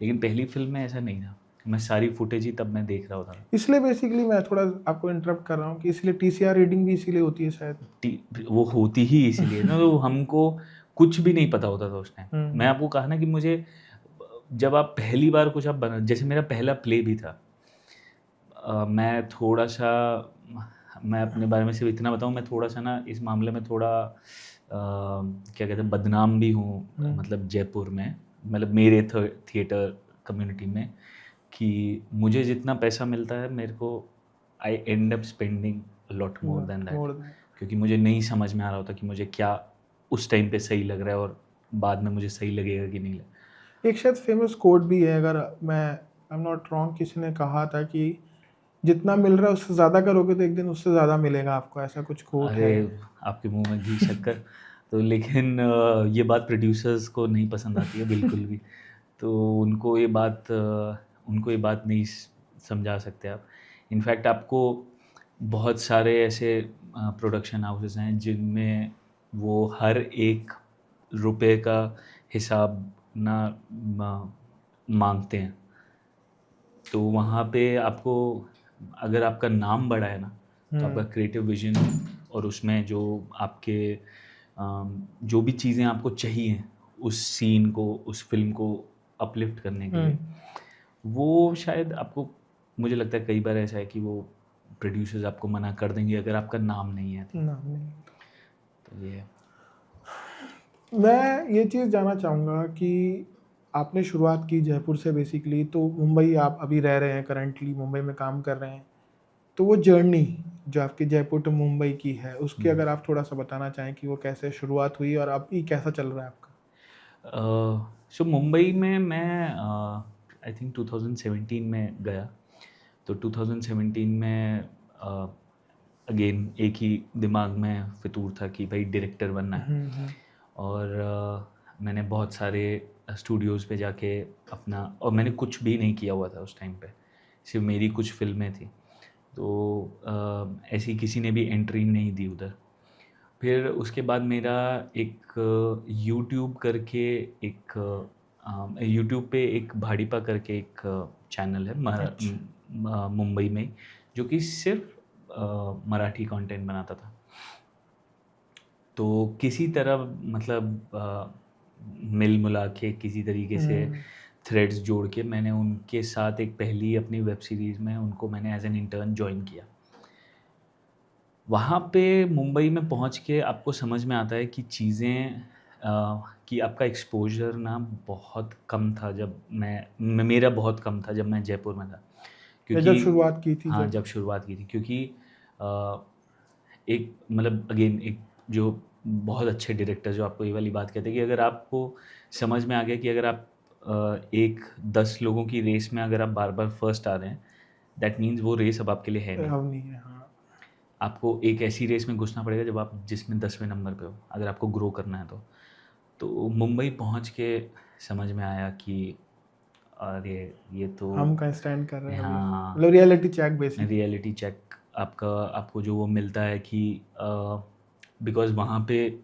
लेकिन पहली फिल्म में ऐसा नहीं था। मैं सारी फुटेज ही तब मैं देख रहा होता था। इसलिए बेसिकली मैं थोड़ा आपको इंटरप्ट कर रहा हूँ कि इसलिए टीसीआर रीडिंग भी इसीलिए होती है शायद। वो होती ही इसीलिए ना, तो हमको कुछ भी नहीं पता होता था उस टाइम। मैं आपको कहा ना कि मुझे जब आप पहली बार कुछ आप बना, जैसे मेरा पहला प्ले भी था, मैं थोड़ा सा, मैं अपने बारे में सिर्फ इतना बताऊं, मैं थोड़ा सा ना इस मामले में थोड़ा क्या कहते हैं बदनाम भी हूँ, मतलब जयपुर में, मतलब मेरे थिएटर कम्युनिटी में, कि मुझे जितना पैसा मिलता है मेरे को I end up spending lot more than that, क्योंकि मुझे नहीं समझ में आ रहा होता कि मुझे क्या उस टाइम पे सही लग रहा है और बाद में मुझे सही लगेगा कि नहीं लगेगा। एक शायद फेमस कोट भी है, अगर मैं आई एम नॉट रॉन्ग, किसी ने कहा था कि जितना मिल रहा है उससे ज़्यादा करोगे तो एक दिन उससे ज़्यादा मिलेगा आपको, ऐसा कुछ कोट है। अरे आपके मुंह में घी शक्कर। तो लेकिन ये बात प्रोड्यूसर्स को नहीं पसंद आती है बिल्कुल भी। तो उनको ये बात नहीं समझा सकते आप। इनफैक्ट आपको बहुत सारे ऐसे प्रोडक्शन हाउसेस हैं जिनमें वो हर एक रुपए का हिसाब ना मांगते हैं। तो वहाँ पे आपको, अगर आपका नाम बड़ा है ना, तो आपका क्रिएटिव विजन और उसमें जो आपके जो भी चीज़ें आपको चाहिए उस सीन को, उस फिल्म को अपलिफ्ट करने के लिए, वो शायद आपको, मुझे लगता है कई बार ऐसा है कि वो प्रोड्यूसर्स आपको मना कर देंगे अगर आपका नाम नहीं है तो ये है। मैं ये चीज़ जानना चाहूँगा कि आपने शुरुआत की जयपुर से बेसिकली, तो मुंबई आप अभी रह रहे हैं, करंटली मुंबई में काम कर रहे हैं, तो वो जर्नी जो आपकी जयपुर टू मुंबई की है उसकी अगर आप थोड़ा सा बताना चाहें कि वो कैसे शुरुआत हुई और अभी कैसा चल रहा है आपका। सो मुंबई में मैं आई थिंक 2017 में गया। तो 2017 में अगेन एक ही दिमाग में फितूर था कि भाई डायरेक्टर बनना है। और मैंने बहुत सारे स्टूडियोज़ पे जाके अपना, और मैंने कुछ भी नहीं किया हुआ था उस टाइम पे, सिर्फ मेरी कुछ फिल्में थी, तो ऐसी किसी ने भी एंट्री नहीं दी उधर। फिर उसके बाद मेरा एक यूट्यूब करके यूट्यूब पे एक भाड़ीपा करके एक चैनल है मुंबई में, जो कि सिर्फ मराठी कंटेंट बनाता था। तो किसी तरह मतलब मिल मुला के किसी तरीके से थ्रेड्स जोड़ के मैंने उनके साथ एक पहली अपनी वेब सीरीज़ में उनको मैंने एज एन इंटर्न ज्वाइन किया। वहाँ पे मुंबई में पहुँच के आपको समझ में आता है कि चीज़ें कि आपका एक्सपोज़र ना बहुत कम था जब मेरा बहुत कम था जब मैं जयपुर में था। या जब शुरुआत की थी हाँ, जब शुरुआत की थी क्योंकि एक मतलब अगेन एक जो बहुत अच्छे डायरेक्टर जो आपको ये वाली बात कहते हैं कि अगर आपको समझ में आ गया कि अगर आप एक 10 लोगों की रेस में अगर आप बार-बार फर्स्ट आ रहे हैं, दैट मीन्स वो रेस अब आपके लिए है नहीं। अब नहीं है, हाँ। आपको एक ऐसी रेस में घुसना पड़ेगा जब आप जिसमें 10वें नंबर पे हो, अगर आपको ग्रो करना है तो। तो मुंबई पहुँच के समझ में आया कि अरे ये तो हम कहाँ स्टैंड कर रहे हैं अभी। हाँ, मतलब reality check basically. Reality check आपको जो वो मिलता है कि बिकॉज़ वहाँ पे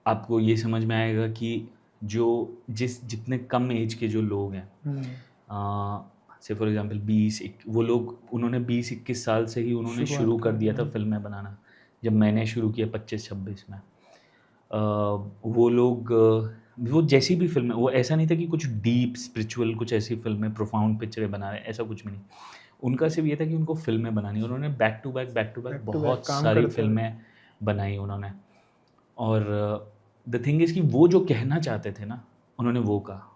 आपको ये समझ में आएगा कि जितने कम एज के जो लोग हैं से फॉर एग्जांपल 20 वो लोग उन्होंने 20-21 साल से ही उन्होंने शुरुआत शुरू कर कर दिया था दी। फिल्में बनाना। जब मैंने शुरू किया 25-26 में वो लोग वो जैसी भी फिल्में वो ऐसा नहीं था कि कुछ डीप स्पिरिचुअल कुछ ऐसी फिल्में प्रोफाउंड पिक्चरें बना रहे हैं, ऐसा कुछ भी नहीं। उनका सिर्फ ये था कि उनको फिल्में बनानी, उन्होंने बैक टू बैक बहुत काम सारी करते हैं। फिल्में बनाई उन्होंने। और द थिंग इज़ कि वो जो कहना चाहते थे ना उन्होंने वो कहा।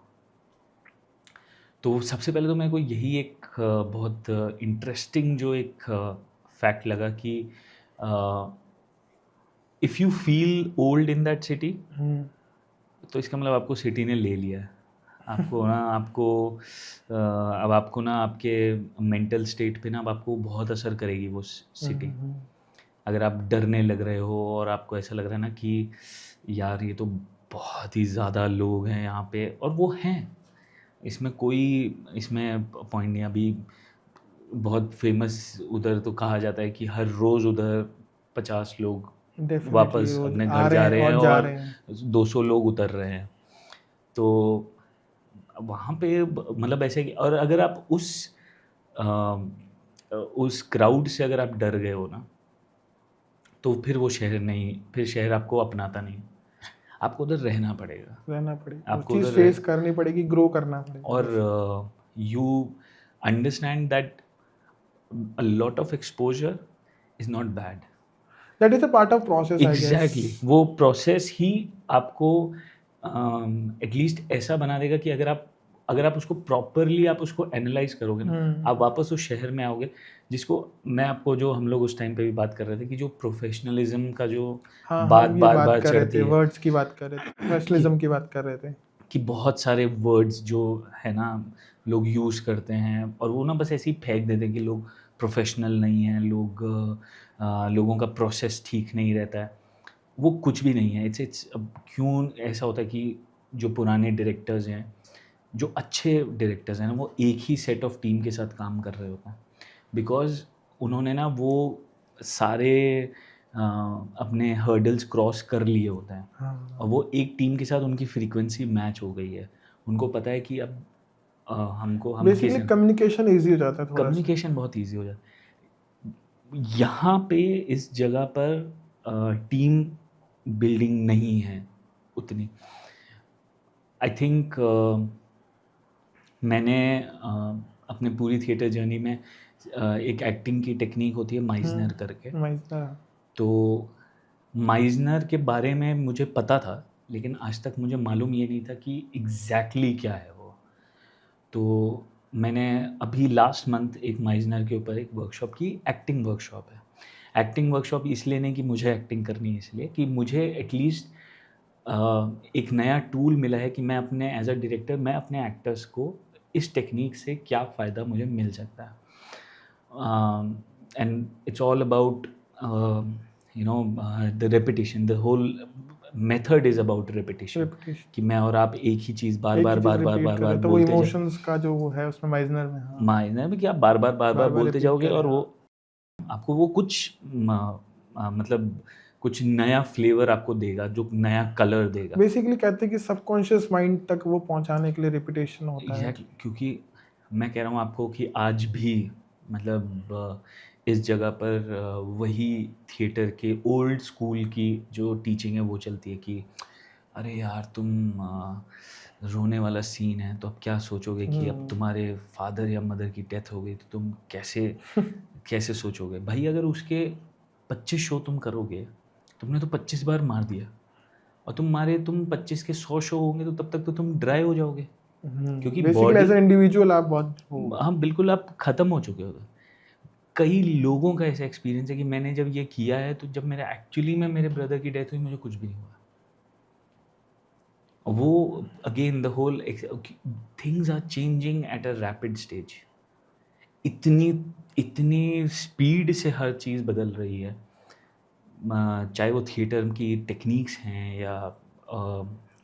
तो सबसे पहले तो मेरे को यही एक बहुत इंटरेस्टिंग जो एक फैक्ट लगा कि if you feel old in that city तो इसका मतलब आपको सिटी ने ले लिया है। आपको ना अब आपको ना आपके मेंटल स्टेट पे ना अब आपको बहुत असर करेगी वो सिटी। अगर आप डरने लग रहे हो और आपको ऐसा लग रहा है ना कि यार ये तो बहुत ही ज़्यादा लोग हैं यहाँ पे, और वो हैं, इसमें पॉइंट नहीं। अभी बहुत फेमस उधर तो कहा जाता है कि हर रोज़ उधर 50 लोग वापस अपने घर जा रहे हैं और 200 लोग उतर रहे हैं। तो वहाँ पे मतलब ऐसे कि और अगर आप उस क्राउड से अगर आप डर गए हो ना तो फिर शहर आपको अपनाता नहीं। आपको उधर रहना पड़ेगा, आपको चीज़ फेस करनी पड़ेगी, ग्रो करना पड़ेगा। और you understand that a lot of exposure is not bad. That is a part of process, I guess. Exactly, वो प्रोसेस ही आपको एटलीस्ट ऐसा बना देगा कि अगर आप उसको प्रॉपरली आप उसको एनालाइज करोगे ना, आप वापस उस शहर में आओगे जिसको मैं आपको जो हम लोग उस टाइम पे भी बात कर रहे थे कि जो प्रोफेशनलिज्म का जो बात बार कर रहे चढ़ती थे, है, वर्ड्स की बात कर रहे थे, प्रोफेशनलिज्म की बात कर रहे थे कि बहुत सारे वर्ड्स जो है ना लोग यूज़ करते हैं और वो ना बस ऐसे ही फेंक देते हैं कि लोग प्रोफेशनल नहीं हैं, लोगों का प्रोसेस ठीक नहीं रहता है। वो कुछ भी नहीं है। इट्स अब क्यों ऐसा होता है कि जो पुराने डायरेक्टर्स हैं, जो अच्छे डायरेक्टर्स हैं ना, वो एक ही सेट ऑफ टीम के साथ काम कर रहे होते हैं। बिकॉज़ उन्होंने ना वो सारे अपने हर्डल्स क्रॉस कर लिए होते हैं। और वो एक टीम के साथ उनकी फ्रीक्वेंसी मैच हो गई है। उनको पता है कि अब हम बेसिकली कम्युनिकेशन ईजी हो जाता है, थोड़ा कम्युनिकेशन बहुत ईजी हो जाता है। यहाँ पे इस जगह पर टीम बिल्डिंग नहीं है उतनी। आई थिंक मैंने अपने पूरी थिएटर जर्नी में एक एक्टिंग की टेक्निक होती है माइजनर करके। तो माइजनर के बारे में मुझे पता था, लेकिन आज तक मुझे मालूम ये नहीं था कि एग्जैक्टली क्या है वो। तो मैंने अभी लास्ट मंथ एक माइजनर के ऊपर एक वर्कशॉप की, एक्टिंग वर्कशॉप है। एक्टिंग वर्कशॉप इसलिए नहीं कि मुझे एक्टिंग करनी है, इसलिए कि मुझे एटलीस्ट एक नया टूल मिला है कि मैं अपने एज अ डायरेक्टर मैं अपने एक्टर्स को इस टेक्निक से क्या फ़ायदा मुझे मिल सकता है। And it's all about the repetition, the whole method is about repetition, कि मैं और आप एक ही चीज़ बार बार तो वो इमोशंस का जो वो है उसमें माइजनर में कि आप बार बार बोलते जाओगे और वो आपको वो कुछ मतलब कुछ नया फ्लेवर आपको देगा, जो नया कलर देगा। बेसिकली कहते हैं कि सबकॉन्शियस माइंड तक वो पहुंचाने के लिए रिपीटेशन होता है। क्योंकि मैं कह रहा हूँ आपको कि आज भी मतलब इस जगह पर वही थिएटर के ओल्ड स्कूल की जो टीचिंग है वो चलती है कि अरे यार तुम रोने वाला सीन है तो अब क्या सोचोगे कि अब तुम्हारे फादर या मदर की डेथ हो गई तो तुम कैसे कैसे सोचोगे भाई। अगर उसके 25 शो तुम करोगे, तुमने तो 25 बार मार दिया, और तुम 25 के 100 शो होंगे तो तब तक तो तुम ड्राई हो जाओगे, क्योंकि basically body, as an individual आप बहुत हाँ बिल्कुल, आप ख़त्म हो चुके हो। कई लोगों का ऐसा एक्सपीरियंस है कि मैंने जब ये किया है तो जब मेरा एक्चुअली में मेरे ब्रदर की डेथ हुई मुझे कुछ भी नहीं हुआ। वो again the whole things are changing at a rapid stage. इतनी इतनी स्पीड से हर चीज़ बदल रही है, चाहे वो थिएटर की टेक्निक्स हैं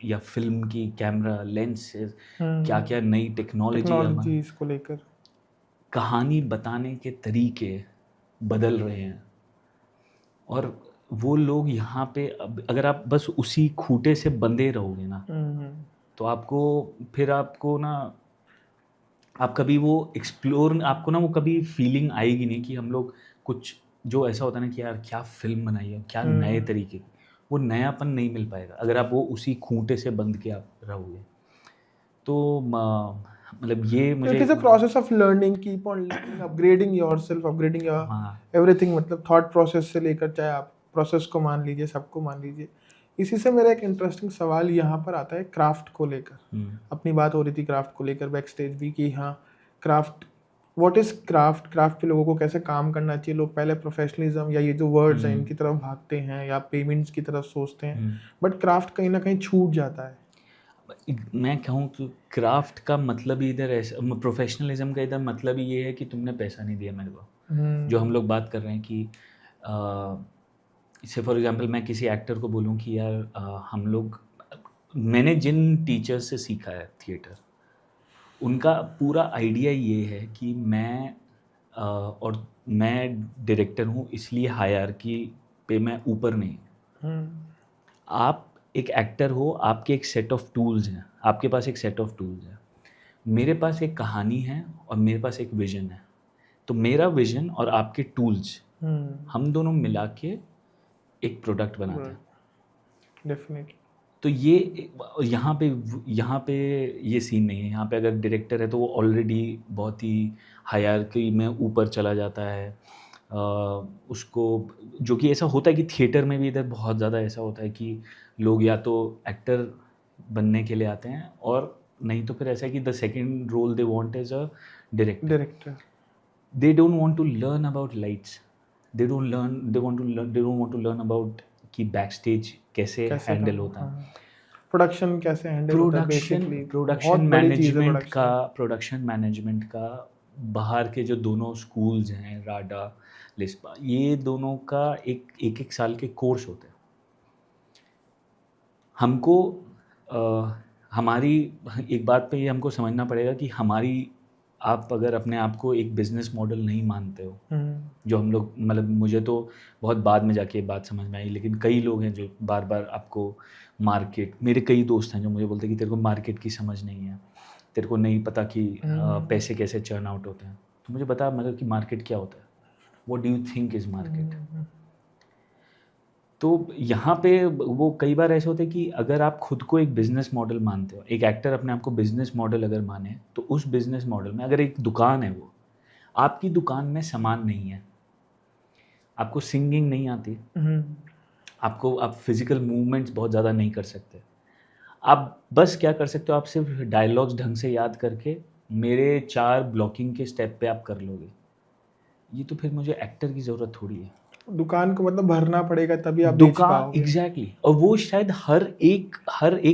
या फिल्म की कैमरा लेंसेज, क्या क्या नई टेक्नोलॉजी, टेक्नोलॉजी इसको लेकर कहानी बताने के तरीके बदल रहे हैं। और वो लोग यहाँ पे अब अगर आप बस उसी खूंटे से बंधे रहोगे ना तो आपको ना आप कभी वो एक्सप्लोर, आपको ना वो कभी फीलिंग आएगी नहीं कि हम लोग कुछ, जो ऐसा होता है ना कि यार क्या फिल्म बनाई है, क्या नए तरीके की, वो नयापन नहीं मिल पाएगा अगर आप वो उसी खूंटे से बंध के आप रहोगे। तो मतलब ये मुझे it is a process of learning, keep on learning, upgrading yourself, upgrading your हाँ एवरीथिंग, मतलब थॉट प्रोसेस से लेकर चाहे आप प्रोसेस को मान लीजिए, सबको मान लीजिए। इसी से मेरा एक इंटरेस्टिंग सवाल यहाँ पर आता है क्राफ्ट को लेकर। अपनी बात हो रही थी क्राफ्ट को लेकर बैक स्टेज भी कि हाँ craft, what is craft, craft पे लोगों को कैसे काम करना चाहिए। लोग पहले प्रोफेशनलिज्म या ये जो वर्ड्स हैं इनकी तरफ भागते हैं या पेमेंट्स की तरफ सोचते हैं, बट क्राफ्ट कहीं ना कहीं छूट जाता है। मैं कहूँ कि क्राफ्ट का मतलब ही इधर ऐसा, प्रोफेशनलिज्म का इधर मतलब ही ये है कि तुमने पैसा नहीं दिया मेरे को। जो हम लोग बात कर रहे हैं कि से फॉर एग्जांपल मैं किसी एक्टर को बोलूँ कि यार हम लोग, मैंने जिन टीचर्स से सीखा है थिएटर, उनका पूरा आइडिया ये है कि और मैं डायरेक्टर हूँ इसलिए हायरार्की पे मैं ऊपर नहीं। आप एक एक्टर हो, आपके एक सेट ऑफ टूल्स हैं, आपके पास एक सेट ऑफ टूल्स हैं, मेरे पास एक कहानी है और मेरे पास एक विजन है। तो मेरा विजन और आपके टूल्स हम दोनों मिला के एक प्रोडक्ट बनाते हैं। डेफिनेटली। तो ये यहाँ पे ये सीन नहीं है। यहाँ पे अगर डायरेक्टर है तो वो ऑलरेडी बहुत ही हायरार्की में ऊपर चला जाता है। उसको, जो कि ऐसा होता है कि थिएटर में भी इधर बहुत ज़्यादा ऐसा होता है कि लोग या तो एक्टर बनने के लिए आते हैं, और नहीं तो फिर ऐसा है कि the second role they want is a director. They don't want to learn about lights, they don't want to learn about कि बैक स्टेज कैसे हैंडल होता है, प्रोडक्शन कैसे हैंडल होता है, बेसिकली प्रोडक्शन मैनेजमेंट का बाहर के जो दोनों स्कूल्स हैं, राडा, लिस्पा, ये दोनों का एक साल के कोर्स होते हैं। हमको हमारी एक बात पे ये हमको समझना पड़ेगा कि आप अगर अपने आप को एक बिजनेस मॉडल नहीं मानते हो, जो हम लोग, मतलब मुझे तो बहुत बाद में जाके बात समझ में आई, लेकिन कई लोग हैं जो बार बार आपको मार्केट, मेरे कई दोस्त हैं जो मुझे बोलते हैं कि तेरे को मार्केट की समझ नहीं है, तेरे को नहीं पता कि पैसे कैसे चर्न आउट होते हैं। तो मुझे बता मतलब कि मार्केट क्या होता है, what do you think is market. तो यहाँ पे वो कई बार ऐसे होते हैं कि अगर आप खुद को एक बिज़नेस मॉडल मानते हो, एक एक्टर अपने आप को बिज़नेस मॉडल अगर माने, तो उस बिज़नेस मॉडल में अगर एक दुकान है, वो आपकी दुकान में सामान नहीं है, आपको सिंगिंग नहीं आती, आप फिज़िकल मूवमेंट्स बहुत ज़्यादा नहीं कर सकते, आप बस क्या कर सकते हो, आप सिर्फ डायलॉग्स ढंग से याद करके मेरे 4 ब्लॉकिंग के स्टेप पे आप कर लोगे, ये तो फिर मुझे एक्टर की ज़रूरत थोड़ी है। दुकान को मतलब भरना पड़ेगा तभी आप बेच पाओगे। एग्जैक्टली। और वो शायद हर एक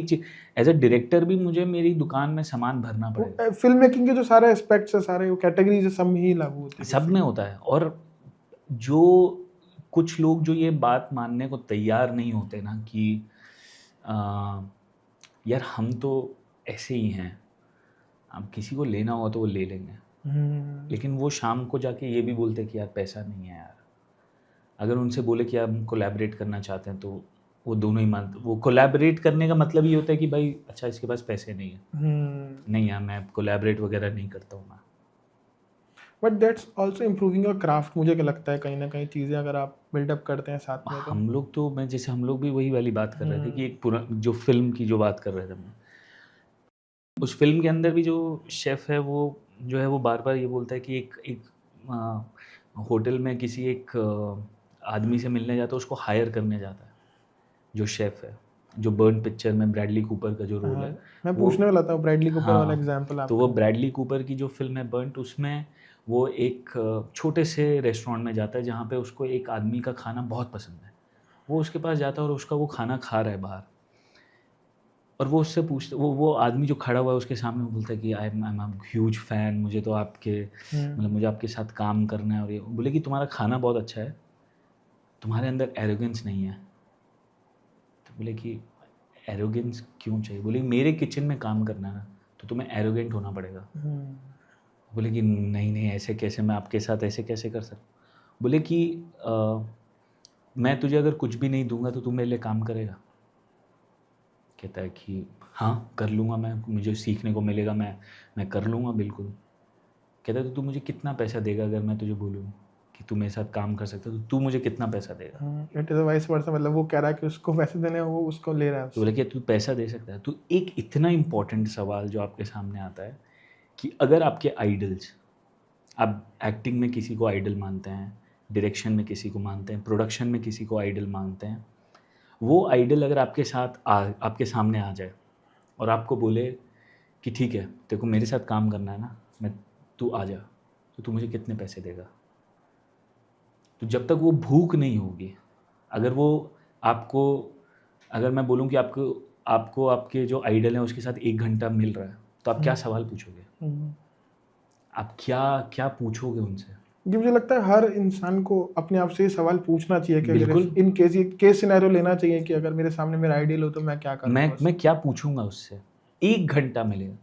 चीज, एज अ डायरेक्टर भी मुझे मेरी दुकान में सामान भरना पड़ेगा। फिल्म मेकिंग के जो सारे एस्पेक्ट्स है, सारे वो कैटेगरीज सब में ही लागू होते हैं, सब में होता है। और जो कुछ लोग जो ये बात मानने को तैयार नहीं होते ना कि यार हम तो ऐसे ही हैं, अब किसी को लेना हो तो वो ले लेंगे, लेकिन वो शाम को जाके ये भी बोलते कि यार पैसा नहीं है यार। अगर उनसे बोले कि आप कोलैबोरेट करना चाहते हैं तो वो दोनों ही मानते। वो कोलैबोरेट करने का मतलब ये होता है कि भाई अच्छा इसके पास पैसे नहीं है, नहीं यार मैं कोलैबोरेट वगैरह नहीं करता हूँ मैं। But that's also improving your craft, मुझे क्या लगता है कहीं ना कहीं चीज़ें अगर आप बिल्डअप करते हैं साथ में तो। हम लोग तो मैं जैसे हम लोग भी वही वाली बात कर रहे थे कि एक पूरा जो फ़िल्म की जो बात कर रहे थे हम, उस फ़िल्म के अंदर भी जो शेफ़ है वो जो है वो बार-बार ये बोलता है कि एक एक होटल में किसी एक आदमी से मिलने जाता है, उसको हायर करने जाता है, जो शेफ़ है। जो बर्न पिक्चर में ब्रैडली कूपर का जो रोल हाँ, है, मैं वो पूछने वाला था ब्रैडली कूपर वाला हाँ, एग्जांपल तो वो आपका। ब्रैडली कूपर की जो फ़िल्म है बर्न्ट, उसमें वो एक छोटे से रेस्टोरेंट में जाता है जहाँ पे उसको एक आदमी का खाना बहुत पसंद है। वो उसके पास जाता है और उसका वो खाना खा रहा है बाहर, और वो उससे पूछता, वो आदमी जो खड़ा हुआ है उसके सामने, वो बोलता है कि I am a huge fan, मुझे तो आपके मतलब मुझे आपके साथ काम करना है, और ये बोले कि तुम्हारा खाना बहुत अच्छा है, तुम्हारे अंदर एरोगेंस नहीं है। तो बोले कि एरोगेंस क्यों चाहिए? बोले मेरे किचन में काम करना है ना, तो तुम्हें एरोगेंट होना पड़ेगा। बोले कि नहीं नहीं, ऐसे कैसे, मैं आपके साथ ऐसे कैसे कर सकता हूँ? बोले कि मैं तुझे अगर कुछ भी नहीं दूंगा तो तू मेरे लिए काम करेगा? कहता है कि हाँ कर लूँगा मैं, मुझे सीखने को मिलेगा, मैं कर लूँगा बिल्कुल। कहता है तो तू मुझे कितना पैसा देगा अगर मैं तुझे बोलूँ कि तू मेरे साथ काम कर सकता है, तो तू मुझे कितना पैसा देगा? इट इज़ वाइस वर्सा, मतलब वो कह रहा है कि उसको पैसे देने हैं, वो उसको ले रहा है तो उससे। बोले कि तू पैसा दे सकता है? तो एक इतना इम्पोर्टेंट सवाल जो आपके सामने आता है कि अगर आपके आइडल्स, आप एक्टिंग में किसी को आइडल मानते हैं, डायरेक्शन में किसी को मानते हैं, प्रोडक्शन में किसी को आइडल मानते हैं, वो आइडल अगर आपके सामने आ जाए और आपको बोले कि ठीक है तेरे को मेरे साथ काम करना है ना, मैं तू आ जा, तो तू मुझे कितने पैसे देगा? तो जब तक वो भूख नहीं होगी, अगर वो आपको, अगर मैं बोलूँ कि आपको आपको आपके जो आइडल हैं उसके साथ 1 घंटा मिल रहा है, तो आप क्या सवाल पूछोगे? आप क्या क्या पूछोगे उनसे? जी, मुझे लगता है हर इंसान को अपने आप से ये सवाल पूछना चाहिए कि अगर बिल्कुल। इन केस ये केस सिनेरियो लेना चाहिए कि अगर मेरे सामने मेरा आइडियल हो तो मैं क्या करूँगा मैं उससे। क्या पूछूँगा उससे? 1 घंटा मिलेगा।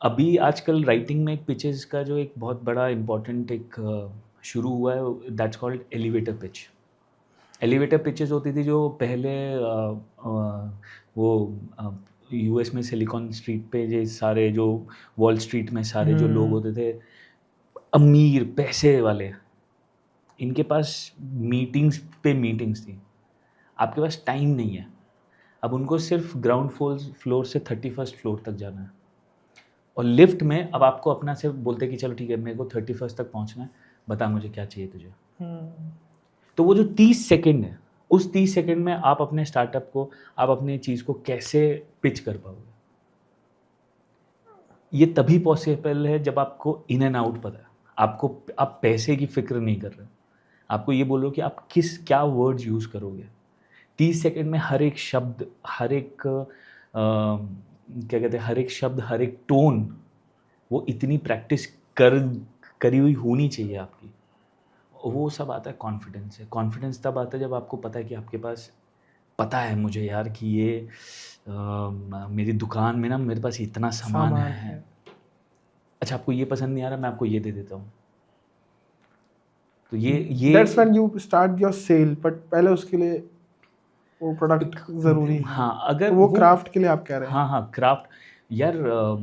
अभी आजकल राइटिंग में एक पिचेज़ का जो एक बहुत बड़ा इम्पोर्टेंट एक शुरू हुआ है, that's called elevator pitch. Elevator pitches होती थी जो पहले वो अ, यूएस में सिलिकॉन स्ट्रीट पे ये सारे जो वॉल स्ट्रीट में सारे जो लोग होते थे, अमीर पैसे वाले, इनके पास मीटिंग्स पे मीटिंग्स थी। आपके पास टाइम नहीं है। अब उनको सिर्फ़ ग्राउंड फ्लोर से 31st फ्लोर तक जाना है, और लिफ्ट में अब आपको अपना से बोलते हैं कि चलो ठीक है मेरे को 31st तक पहुँचना है, बता मुझे क्या चाहिए तुझे? तो वो जो 30 सेकंड है, उस 30 सेकंड में आप अपने स्टार्टअप को, आप अपनी चीज़ को कैसे पिच कर पाओगे? ये तभी पॉसिबल है जब आपको इन एंड आउट पता है। आप पैसे की फ़िक्र नहीं कर रहे। आपको ये बोलो कि आप क्या वर्ड्स यूज़ करोगे। 30 सेकंड में हर एक शब्द, हर एक क्या कहते हैं, हर एक शब्द, हर एक टोन, वो इतनी प्रैक्टिस कर करी हुई होनी चाहिए आपकी। वो सब आता है कॉन्फिडेंस से। कॉन्फिडेंस तब आता है जब आपको पता है कि आपके पास, पता है मुझे यार कि ये मेरी दुकान में ना मेरे पास इतना सामान सामान है। है। अच्छा आपको ये पसंद नहीं आ रहा, मैं आपको ये दे देता हूँ। तो दैट्स ये when you start your cell, but पहले उसके लिए वो प्रोडक्ट ज़रूरी है। हाँ, अगर तो वो वो, क्राफ्ट के लिए आप कह रहे हैं। हाँ, क्राफ्ट। यार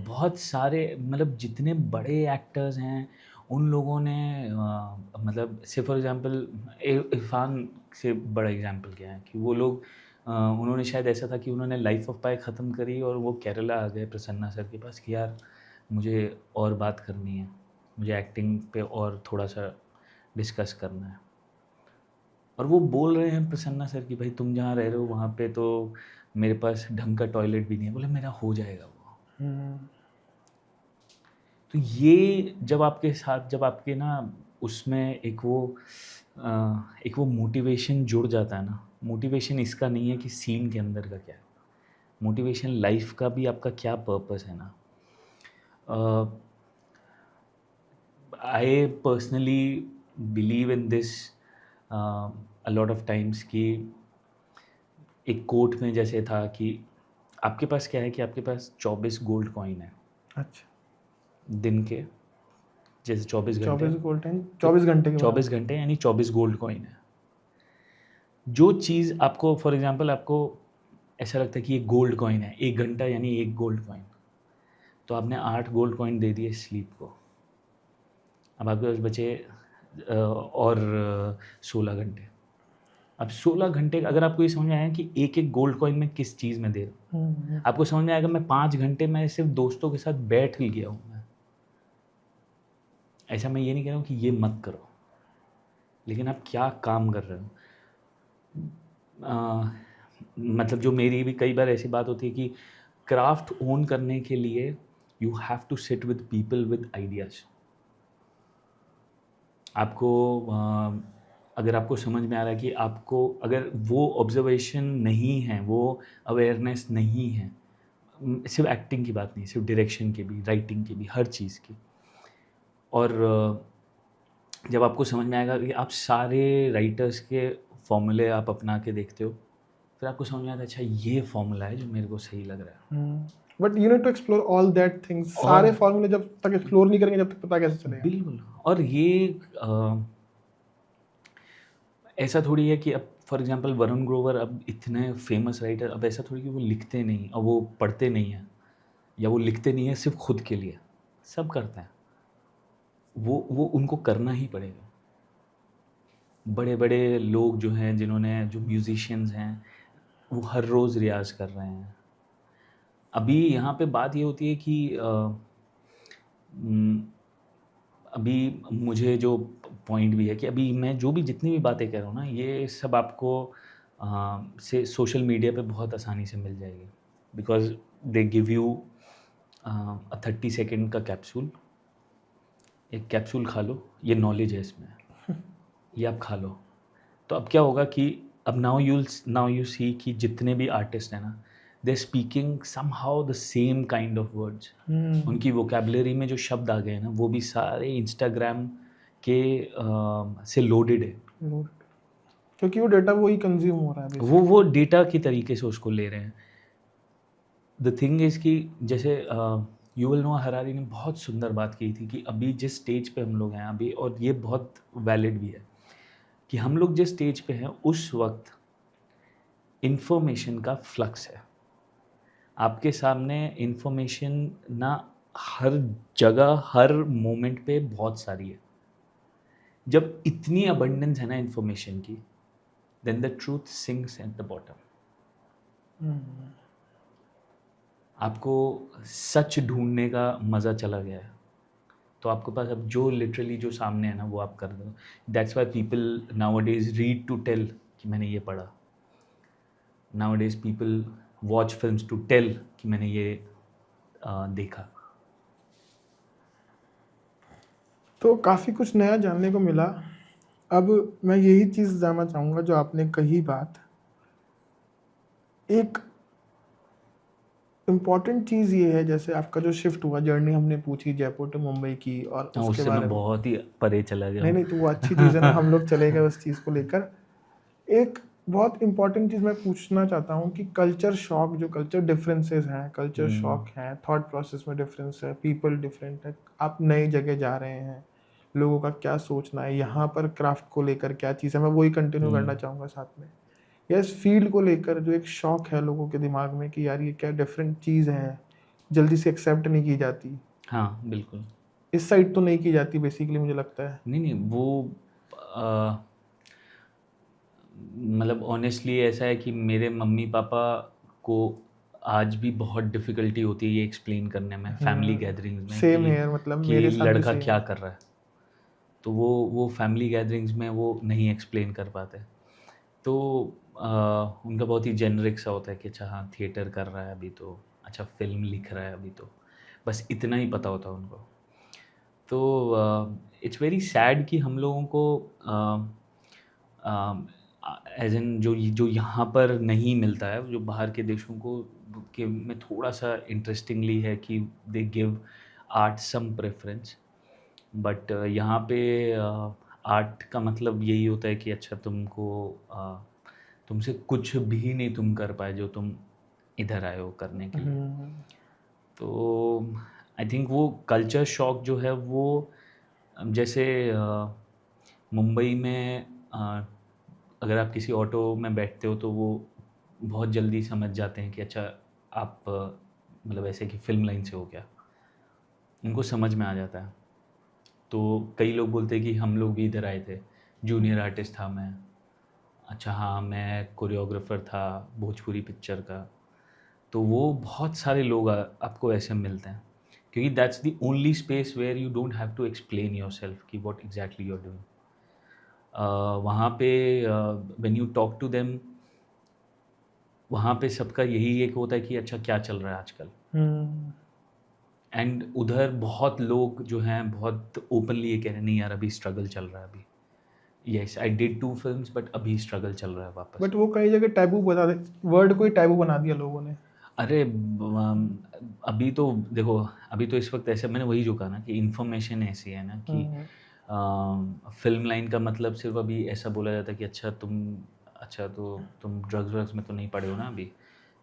बहुत सारे मतलब जितने बड़े एक्टर्स हैं, उन लोगों ने मतलब से फॉर एग्ज़ाम्पल इरफ़ान से बड़ा एग्ज़ाम्पल क्या है कि वो लोग उन्होंने शायद ऐसा था कि उन्होंने लाइफ़ ऑफ पाई ख़त्म करी और वो केरला आ गए प्रसन्ना सर के पास कि यार मुझे और बात करनी है, मुझे एक्टिंग पे और थोड़ा-सा डिस्कस करना है। और वो बोल रहे हैं प्रसन्ना सर कि भाई तुम जहाँ रह रहे हो वहाँ पे तो मेरे पास ढंग का टॉयलेट भी नहीं है। बोले मेरा हो जाएगा वो। तो ये जब आपके साथ, जब आपके ना उसमें एक वो मोटिवेशन जुड़ जाता है ना, मोटिवेशन इसका नहीं है कि सीन के अंदर का क्या है, मोटिवेशन लाइफ का भी आपका क्या पर्पस है ना। I personally believe in this a lot of times कि एक कोट में जैसे था कि आपके पास क्या है कि आपके पास 24 गोल्ड कॉइन है अच्छा, दिन के, जैसे 24 घंटे 24 हैं, गोल्ड टाइम तो 24 घंटे के 24 बराबर। घंटे यानी 24 गोल्ड कॉइन है। जो चीज़ आपको फॉर एग्जांपल आपको ऐसा लगता है कि ये गोल्ड कॉइन है, 1 घंटा यानी 1 गोल्ड कॉइन, तो आपने 8 गोल्ड कॉइन दे दिए स्लीप को, अब आपके पास बचे और 16 घंटे। अब 16 घंटे अगर आपको ये समझ में आया कि एक एक गोल्ड कॉइन में किस चीज़ में दे रहा हूँ, आपको समझ में आएगा मैं 5 घंटे में सिर्फ दोस्तों के साथ बैठ ही गया हूँ मैं। ऐसा मैं ये नहीं कह रहा हूँ कि ये मत करो, लेकिन आप क्या काम कर रहे हो। मतलब जो मेरी भी कई बार ऐसी बात होती है कि क्राफ्ट ओन करने के लिए you have to sit with people with ideas. आपको अगर आपको समझ में आ रहा है कि आपको अगर वो ऑब्जर्वेशन नहीं है, वो अवेयरनेस नहीं है, सिर्फ एक्टिंग की बात नहीं, सिर्फ डायरेक्शन की भी, राइटिंग की भी, हर चीज़ की। और जब आपको समझ में आएगा कि आप सारे राइटर्स के फॉर्मूले आप अपना के देखते हो, फिर आपको समझ में आता है अच्छा ये फॉर्मूला है जो मेरे को सही लग रहा है। But you need to explore all that things. सारे फॉर्मूले जब तक एक्सप्लोर नहीं करेंगे जब तक पता कैसे चलेगा। बिल्कुल। और ये ऐसा थोड़ी है कि अब फॉर एग्जांपल वरुण ग्रोवर अब इतने फेमस राइटर, अब ऐसा थोड़ी कि वो लिखते नहीं और वो पढ़ते नहीं हैं, या वो लिखते नहीं है सिर्फ खुद के लिए, सब करते हैं। वो उनको करना ही पड़ेगा। बड़े बड़े लोग जो हैं, जिन्होंने जो म्यूजिशियंस हैं, वो हर रोज़ रियाज़ कर रहे हैं। अभी यहाँ पे बात ये होती है कि अभी मुझे जो पॉइंट भी है कि अभी मैं जो भी जितनी भी बातें कह रहा हूँ ना, ये सब आपको से सोशल मीडिया पे बहुत आसानी से मिल जाएगी, because they give you 30 second का कैप्सूल। एक कैप्सूल खा लो, ये नॉलेज है इसमें, ये आप खा लो। तो अब क्या होगा कि अब नाउ यू सी कि जितने भी आर्टिस्ट हैं ना, they are speaking somehow the same kind of words. उनकी वोकेबलरी में जो शब्द आ गए हैं ना, वो भी सारे इंस्टाग्राम के से लोडेड है, क्योंकि वो डेटा वही कंज्यूम हो रहा है basically। वो डेटा की तरीके से उसको ले रहे हैं। द थिंग इज़ कि जैसे युवल नोआ हरारी ने बहुत सुंदर बात की थी कि अभी जिस स्टेज पे हम लोग हैं अभी, और ये बहुत वैलिड भी है, कि हम लोग जिस स्टेज पे हैं उस वक्त इंफॉर्मेशन का फ्लक्स है। आपके सामने इंफॉर्मेशन ना हर जगह हर मोमेंट पे बहुत सारी है। जब इतनी अबंडेंस है ना इंफॉर्मेशन की, then the truth sinks at the bottom. आपको सच ढूंढने का मज़ा चला गया है, तो आपके पास अब जो लिटरली जो सामने है ना वो आप कर दो। That's why people nowadays read to tell कि मैंने ये पढ़ा। Nowadays people watch films to tell कि मैंने ये देखा। तो काफ़ी कुछ नया जानने को मिला। अब मैं यही चीज़ जानना चाहूँगा जो आपने कही बात, एक इम्पॉर्टेंट चीज़ ये है, जैसे आपका जो शिफ्ट हुआ, जर्नी हमने पूछी जयपुर टू मुंबई की, और उसके उससे बारे मैं में बहुत ही परे चला गया नहीं हूँ। नहीं, तो वो अच्छी चीज़ है ना, हम लोग चले गए उस चीज़ को लेकर। एक बहुत इम्पॉर्टेंट चीज़ मैं पूछना चाहता हूँ कि कल्चर शॉक, जो कल्चर डिफरेंसेस हैं, कल्चर शॉक हैं, थॉट प्रोसेस में डिफरेंस है, पीपल डिफरेंट है, आप नई जगह जा रहे हैं, लोगों का क्या सोचना है, यहाँ पर क्राफ्ट को लेकर क्या चीज़ है, मैं वही कंटिन्यू करना चाहूँगा साथ में। या इस फील्ड को लेकर जो एक शौक है लोगों के दिमाग में कि यार ये क्या डिफरेंट चीज़ है, जल्दी से एक्सेप्ट नहीं की जाती। हाँ बिल्कुल। इस साइड तो नहीं की जाती बेसिकली, मुझे लगता है। नहीं वो मतलब ऑनेस्टली ऐसा है कि मेरे मम्मी पापा को आज भी बहुत डिफ़िकल्टी होती है ये एक्सप्लेन करने में फैमिली गैदरिंग्स में सेम हेयर, मतलब कि मेरे साथ भी लड़का सेम क्या है। कर रहा है। तो वो फैमिली गैदरिंग्स में वो नहीं एक्सप्लेन कर पाते। तो उनका बहुत ही जेनरिक सा होता है कि अच्छा हाँ थिएटर कर रहा है अभी, तो अच्छा फिल्म लिख रहा है अभी, तो बस इतना ही पता होता है उनको। तो इट्स वेरी सैड कि हम लोगों को एज एन जो यहाँ पर नहीं मिलता है, जो बाहर के देशों को के में थोड़ा सा इंटरेस्टिंगली है कि they give art some preference, but यहाँ पे आर्ट का मतलब यही होता है कि अच्छा तुमसे कुछ भी नहीं तुम कर पाए जो तुम इधर आए हो करने के लिए। तो आई थिंक वो कल्चर शॉक जो है वो जैसे मुंबई में अगर आप किसी ऑटो में बैठते हो तो वो बहुत जल्दी समझ जाते हैं कि अच्छा आप मतलब ऐसे कि फिल्म लाइन से हो क्या, उनको समझ में आ जाता है। तो कई लोग बोलते हैं कि हम लोग भी इधर आए थे, जूनियर आर्टिस्ट था मैं, अच्छा हाँ मैं कोरियोग्राफर था भोजपुरी पिक्चर का। तो वो बहुत सारे लोग आपको ऐसे मिलते हैं, क्योंकि that's the only space where you don't have to explain yourself कि what exactly you are doing. वहाँ पे when you talk to them, वहाँ पे सबका यही एक होता है कि अच्छा क्या चल रहा है आजकल। एंड उधर बहुत लोग जो हैं बहुत ओपनली ये कह रहे हैं नहीं यार अभी स्ट्रगल चल रहा है अभी। Yes I did 2 films but अभी स्ट्रगल चल रहा है वापस। बट वो कई जगह टैबू बता दे, वर्ड को ही टैबू बना दिया लोगों ने। अरे अभी तो देखो, अभी तो इस वक्त ऐसे मैंने वही जो कहा ना कि इन्फॉर्मेशन ऐसी है ना कि फिल्म लाइन का मतलब सिर्फ अभी ऐसा बोला जाता है कि अच्छा तो तुम ड्रग्स व्रग्स में तो नहीं पड़े हो ना अभी,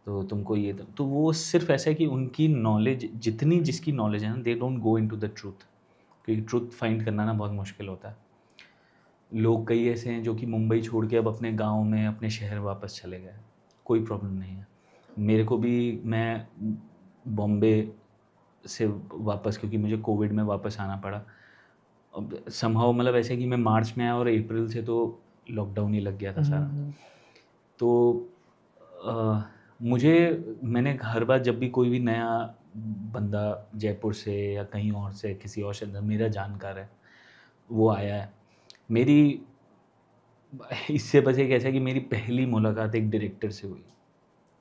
तो तुमको ये तो वो सिर्फ ऐसा है कि उनकी नॉलेज जितनी जिसकी नॉलेज है ना they don't go into the truth, क्योंकि ट्रूथ फाइंड करना ना बहुत मुश्किल होता है। लोग कई ऐसे हैं जो कि मुंबई छोड़ के अब अपने गांव में अपने शहर वापस चले गए, कोई प्रॉब्लम नहीं है। मेरे को भी, मैं बॉम्बे से वापस, क्योंकि मुझे कोविड में वापस आना पड़ा, अब समहाउ मतलब ऐसे कि मैं मार्च में आया और अप्रैल से तो लॉकडाउन ही लग गया था सारा। तो मैंने हर बार जब भी कोई भी नया बंदा जयपुर से या कहीं और से किसी और शहर, मेरा जानकार है वो आया है, मेरी इससे बस एक ऐसा कि मेरी पहली मुलाकात एक डायरेक्टर से हुई,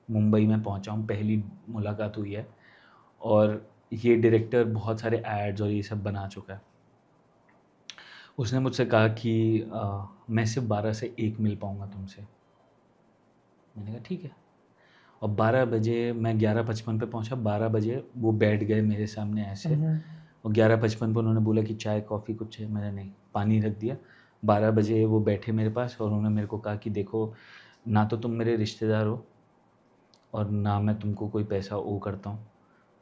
मुंबई में पहुंचा हूँ, पहली मुलाकात हुई है, और ये डायरेक्टर बहुत सारे एड्स और ये सब बना चुका है। उसने मुझसे कहा कि मैं सिर्फ 12 से 1 मिल पाऊँगा तुमसे। मैंने कहा ठीक है, और 12 बजे मैं 11:55 पे पहुंचा, 12 बजे वो बैठ गए मेरे सामने ऐसे, और 11:55 पे उन्होंने बोला कि चाय कॉफ़ी कुछ है, मैंने नहीं, पानी रख दिया। 12 बजे वो बैठे मेरे पास और उन्होंने मेरे को कहा कि देखो ना तो तुम मेरे रिश्तेदार हो और ना मैं तुमको कोई पैसा ओ करता हूँ,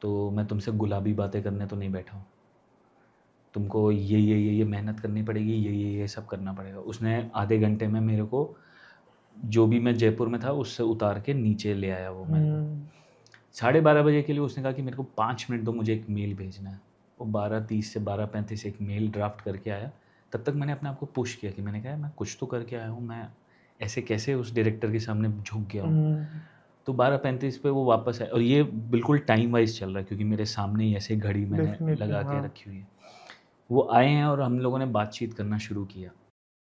तो मैं तुमसे गुलाबी बातें करने तो नहीं बैठा हूँ, तुमको ये मेहनत करनी पड़ेगी, ये सब करना पड़ेगा। उसने आधे घंटे में मेरे को जो भी मैं जयपुर में था उससे उतार के नीचे ले आया वो मेरे को। 12:30 बजे के लिए उसने कहा कि मेरे को 5 मिनट दो, मुझे एक मेल भेजना है। वो 12:30 से 12:35 एक मेल ड्राफ्ट करके आया। तब तक मैंने अपने आप को पुश किया कि मैंने कहा मैं कुछ तो करके आया हूँ, मैं ऐसे कैसे उस डायरेक्टर के सामने झुक गया हूँ। तो 12:35 पे वो वापस आए, और ये बिल्कुल टाइम वाइज चल रहा है क्योंकि मेरे सामने ही ऐसे घड़ी मैंने लगा के रखी हुई है। वो आए हैं और हम लोगों ने बातचीत करना शुरू किया।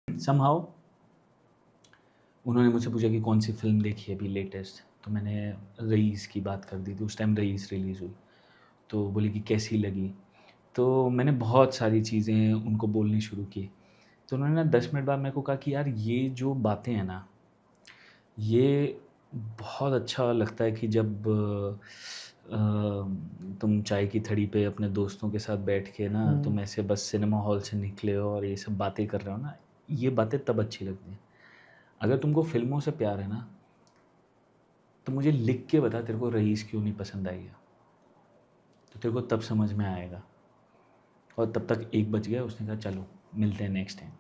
समहाउ उन्होंने मुझसे पूछा कि कौन सी फ़िल्म देखी है अभी लेटेस्ट, तो मैंने रईस की बात कर दी थी, उस टाइम रईस रिलीज़ हुई। तो बोले कि कैसी लगी, तो मैंने बहुत सारी चीज़ें उनको बोलनी शुरू की। तो उन्होंने ना 10 मिनट बाद मेरे को कहा कि यार ये जो बातें हैं ना, ये बहुत अच्छा लगता है कि जब तुम चाय की थड़ी पे अपने दोस्तों के साथ बैठ के ना तुम ऐसे बस सिनेमा हॉल से निकले हो और ये सब बातें कर रहे हो ना, ये बातें तब अच्छी लगती हैं। अगर तुमको फ़िल्मों से प्यार है ना, तो मुझे लिख के बता तेरे को रईस क्यों नहीं पसंद आई है, तो तेरे को तब समझ में आएगा। और तब तक 1 बज गया, उसने कहा चलो मिलते हैं नेक्स्ट टाइम।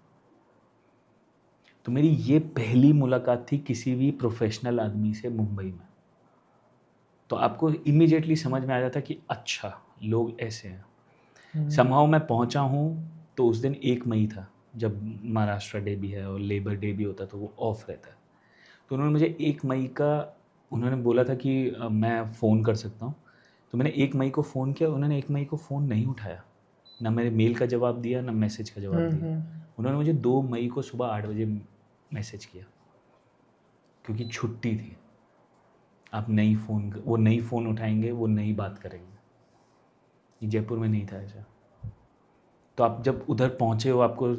तो मेरी ये पहली मुलाकात थी किसी भी प्रोफेशनल आदमी से मुंबई में। तो आपको इमीडिएटली समझ में आ जाता कि अच्छा लोग ऐसे हैं। समहाउ मैं पहुंचा हूँ तो उस दिन 1 मई था, जब महाराष्ट्र डे भी है और लेबर डे भी होता है तो वो ऑफ रहता है। तो उन्होंने मुझे 1 मई का उन्होंने बोला था कि मैं फ़ोन कर सकता हूँ। तो मैंने 1 मई को फ़ोन किया, उन्होंने 1 मई को फ़ोन नहीं उठाया, ना मेरे मेल का जवाब दिया ना मैसेज का जवाब दिया। उन्होंने मुझे 2 मई को सुबह 8 बजे मैसेज किया, क्योंकि छुट्टी थी। आप वो नई फ़ोन उठाएंगे, वो नई बात करेंगे। जयपुर में नहीं था ऐसा। तो आप जब उधर पहुँचे हो आपको